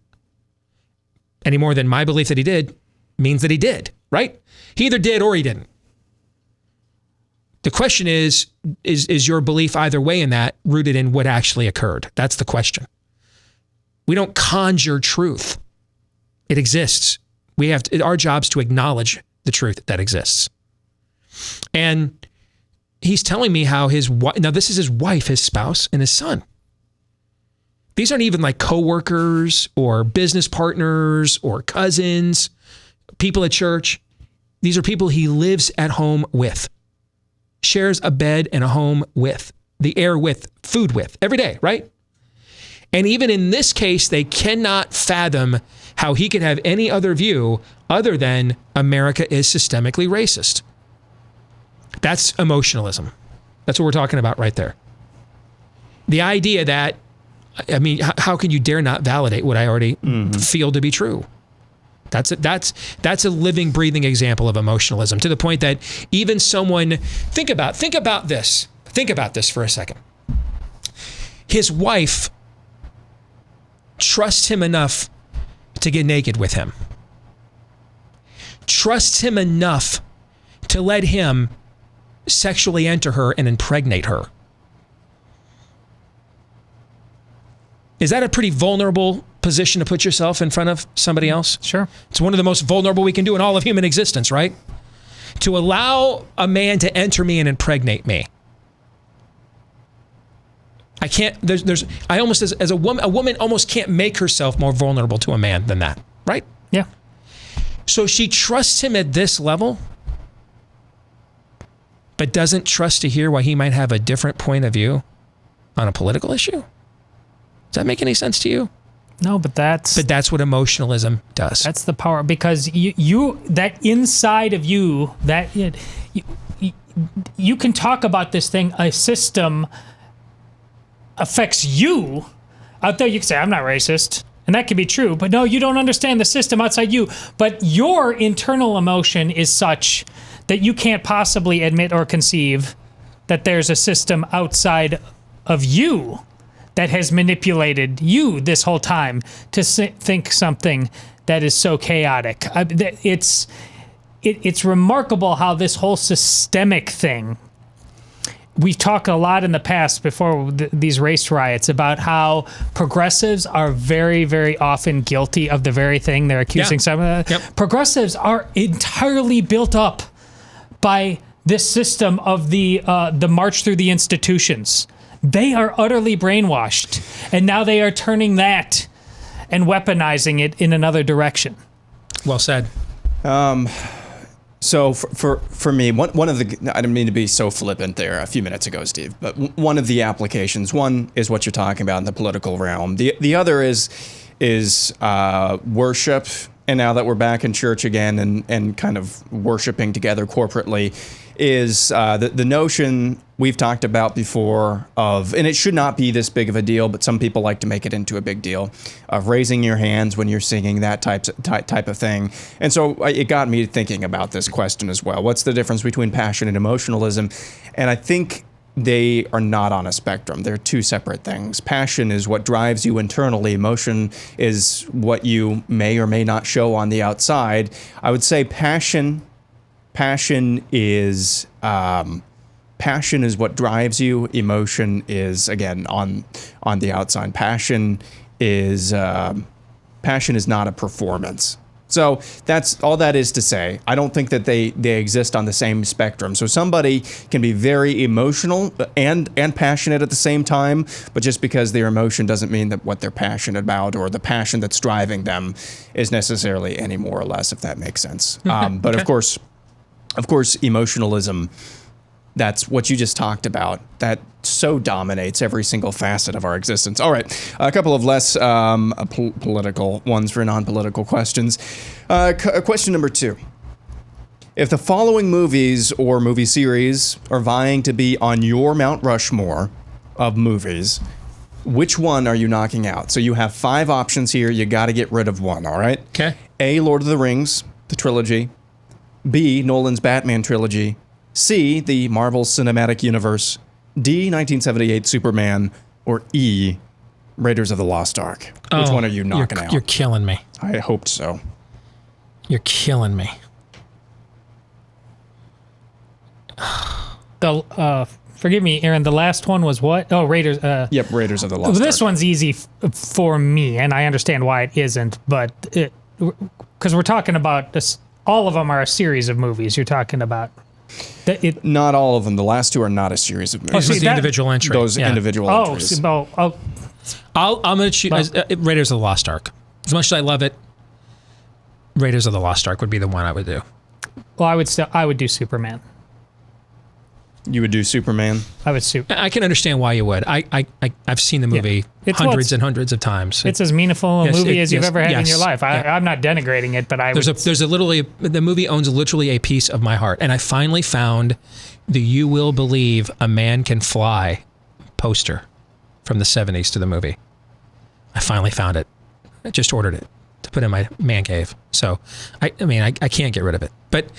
Any more than my belief that he did means that he did, right? He either did or he didn't. The question is your belief either way in that rooted in what actually occurred? That's the question. We don't conjure truth. It exists. Our job's to acknowledge the truth that exists. And he's telling me how now this is his wife, his spouse, and his son. These aren't even like coworkers or business partners or cousins, people at church. These are people he lives at home with, shares a bed and a home with, the air with, food with, every day, right? And even in this case, they cannot fathom how he could have any other view other than America is systemically racist. That's emotionalism. That's what we're talking about right there. The idea that, how can you dare not validate what I already feel to be true? That's a living, breathing example of emotionalism, to the point that even someone, think about this. Think about this for a second. His wife trusts him enough to get naked with him. Trusts him enough to let him sexually enter her and impregnate her. Is that a pretty vulnerable position to put yourself in front of somebody else? Sure. It's one of the most vulnerable we can do in all of human existence, right? To allow a man to enter me and impregnate me. I can't, I almost, as a woman almost can't make herself more vulnerable to a man than that, right? Yeah. So she trusts him at this level, but doesn't trust to hear why he might have a different point of view on a political issue? Does that make any sense to you? No, but that's what emotionalism does. That's the power, because you that inside of you, that you can talk about this thing, a system affects you. Out there, you can say, I'm not racist. And that can be true. But no, you don't understand the system outside you. But your internal emotion is such that you can't possibly admit or conceive that there's a system outside of you that has manipulated you this whole time to think something that is so chaotic. It's remarkable how this whole systemic thing, we've talked a lot in the past before these race riots about how progressives are very, very often guilty of the very thing they're accusing some of. Yep. Progressives are entirely built up by this system of the march through the institutions. They are utterly brainwashed, and now they are turning that and weaponizing it in another direction. Well said. So for me, one of the, I didn't mean to be so flippant there a few minutes ago, Steve, but one of the applications, one is what you're talking about in the political realm. The other is worship. And now that we're back in church again and kind of worshiping together corporately, is the notion we've talked about before of, and it should not be this big of a deal, but some people like to make it into a big deal, of raising your hands when you're singing, that type of thing. And so it got me thinking about this question as well. What's the difference between passion and emotionalism? And I think they are not on a spectrum. They're two separate things. Passion is what drives you internally. Emotion is what you may or may not show on the outside. I would say passion is what drives you. Emotion is, again, on the outside. Passion is not a performance. So that's all that is to say. I don't think that they exist on the same spectrum. So somebody can be very emotional and passionate at the same time, but just because their emotion doesn't mean that what they're passionate about or the passion that's driving them is necessarily any more or less, if that makes sense. But Okay. of course, emotionalism, that's what you just talked about. That so dominates every single facet of our existence. All right, a couple of less political ones for non-political questions. Question number 2. If the following movies or movie series are vying to be on your Mount Rushmore of movies, which one are you knocking out? So you have 5 options here. You got to get rid of one, all right? Okay. A, Lord of the Rings, the trilogy. B, Nolan's Batman trilogy. C, the Marvel Cinematic Universe. D, 1978 Superman. Or E, Raiders of the Lost Ark. Which one are you knocking out? You're killing me. I hoped so. You're killing me. Forgive me, Aaron, the last one was what? Oh, Raiders. Yep, Raiders of the Lost Ark. This one's easy for me, and I understand why it isn't, but because we're talking about this, all of them are a series of movies you're talking about. Not all of them. The last 2 are not a series of movies. Oh, so the individual entry. Those individual entries. I'm going to choose Raiders of the Lost Ark. As much as I love it, Raiders of the Lost Ark would be the one I would do. Well, I would do Superman. You would do Superman? I would I can understand why you would. I've seen the movie hundreds and hundreds of times. It's as meaningful a movie as you've ever had in your life. I'm not denigrating it, but the movie owns literally a piece of my heart. And I finally found the "You Will Believe a Man Can Fly" poster from the 70s to the movie. I finally found it. I just ordered it to put in my man cave. So, I can't get rid of it. But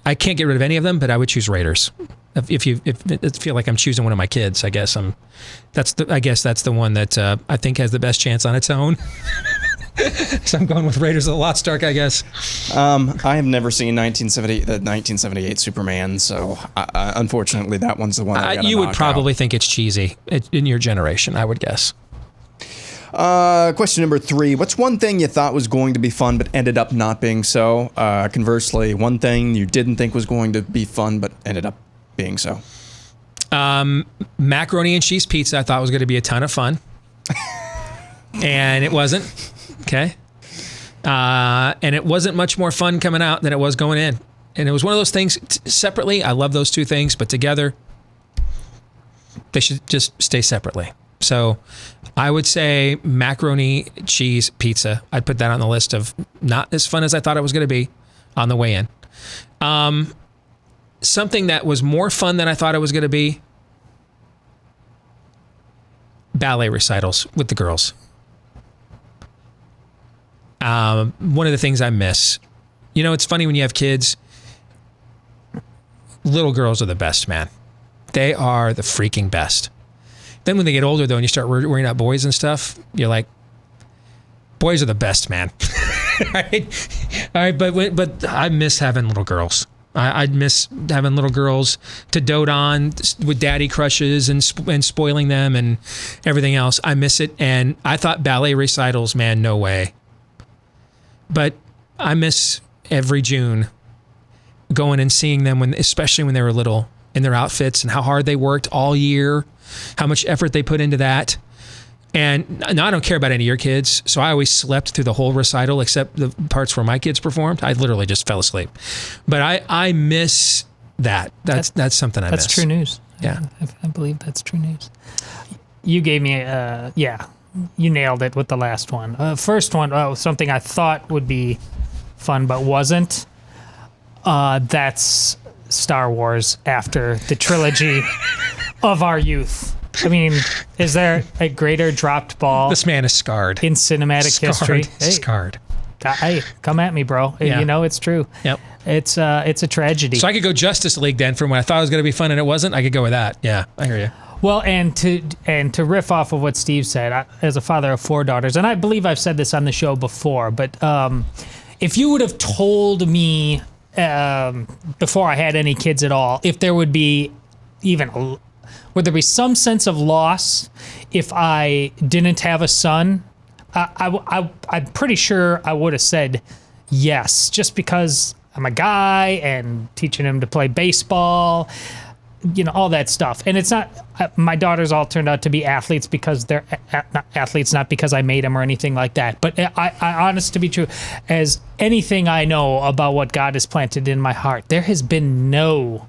I can't get rid of any of them, but I would choose Raiders. If I feel like I'm choosing one of my kids, I guess that's the one that I think has the best chance on its own. So I'm going with Raiders of the Lost Ark, I guess. I have never seen the 1978 Superman, so unfortunately that one's the one I gotta you would knock probably out. think it's cheesy in your generation, I would guess. Question number 3. What's one thing you thought was going to be fun but ended up not being so? Conversely, one thing you didn't think was going to be fun but ended up being so. Macaroni and cheese pizza I thought was going to be a ton of fun. And it wasn't. Okay. And it wasn't much more fun coming out than it was going in. And it was one of those things separately. I love those two things, but together they should just stay separately. So I would say macaroni cheese pizza. I'd put that on the list of not as fun as I thought it was going to be on the way in. Something that was more fun than I thought it was going to be, ballet recitals with the girls. One of the things I miss. You know, it's funny when you have kids, little girls are the best, man. They are the freaking best. Then when they get older, though, and you start worrying about boys and stuff, you're like, boys are the best, man. All right, but I miss having little girls. I miss having little girls to dote on with daddy crushes and spoiling them and everything else. I miss it, and I thought ballet recitals, man, no way. But I miss every June going and seeing them, especially when they were little, in their outfits and how hard they worked all year, how much effort they put into that. And now I don't care about any of your kids, so I always slept through the whole recital except the parts where my kids performed. I literally just fell asleep. But I miss that. That's something I miss. That's true news. Yeah. I believe that's true news. You gave me, you nailed it with the last one. First one, something I thought would be fun but wasn't. That's Star Wars after the trilogy of our youth. I mean, is there a greater dropped ball? This man is scarred in cinematic history. Hey, scarred. Hey, come at me, bro. Yeah. You know it's true. Yep. It's a tragedy. So I could go Justice League then from when I thought it was going to be fun and it wasn't. I could go with that. Yeah, I hear you. Well, and to riff off of what Steve said, as a father of 4 daughters, and I believe I've said this on the show before, but if you would have told me before I had any kids at all, if there would be would there be some sense of loss if I didn't have a son? I'm pretty sure I would have said yes, just because I'm a guy and teaching him to play baseball, you know, all that stuff. And it's not, my daughters all turned out to be athletes because they're not athletes, not because I made them or anything like that. But I honest to be true, as anything I know about what God has planted in my heart, there has been no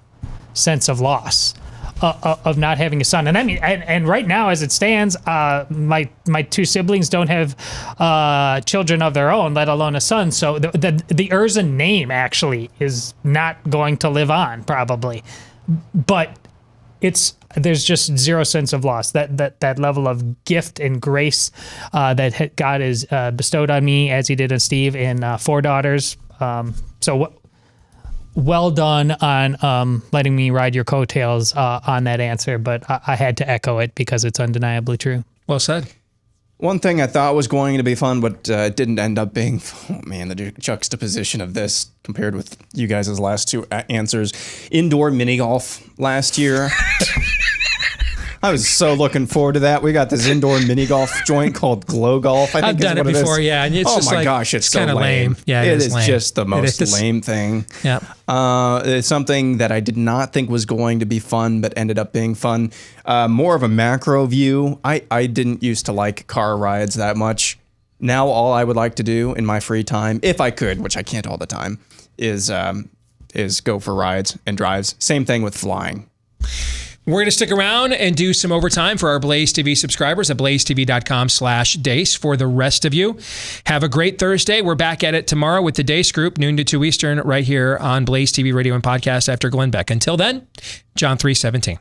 sense of loss of not having a son. And I mean, and right now as it stands, my 2 siblings don't have children of their own, let alone a son. So the Erzin name actually is not going to live on probably. But there's just zero sense of loss. That level of gift and grace that God has bestowed on me, as He did on Steve, and 4 daughters. So well done on letting me ride your coattails on that answer. But I had to echo it because it's undeniably true. Well said. One thing I thought was going to be fun, but it didn't end up being, the juxtaposition of this compared with you guys' last 2 answers. Indoor mini golf last year. I was so looking forward to that. We got this indoor mini golf joint called Glow Golf. I think I've done it before, yeah. And it's just gosh, it's so kind of lame. Yeah, it is lame. just the most lame thing. Yeah. It's something that I did not think was going to be fun, but ended up being fun. More of a macro view. I didn't used to like car rides that much. Now all I would like to do in my free time, if I could, which I can't all the time, is go for rides and drives. Same thing with flying. We're going to stick around and do some overtime for our Blaze TV subscribers at blazetv.com/Deace. For the rest of you, have a great Thursday. We're back at it tomorrow with the Deace Group, noon to 2 Eastern, right here on Blaze TV Radio and Podcast after Glenn Beck. Until then, John 3:17.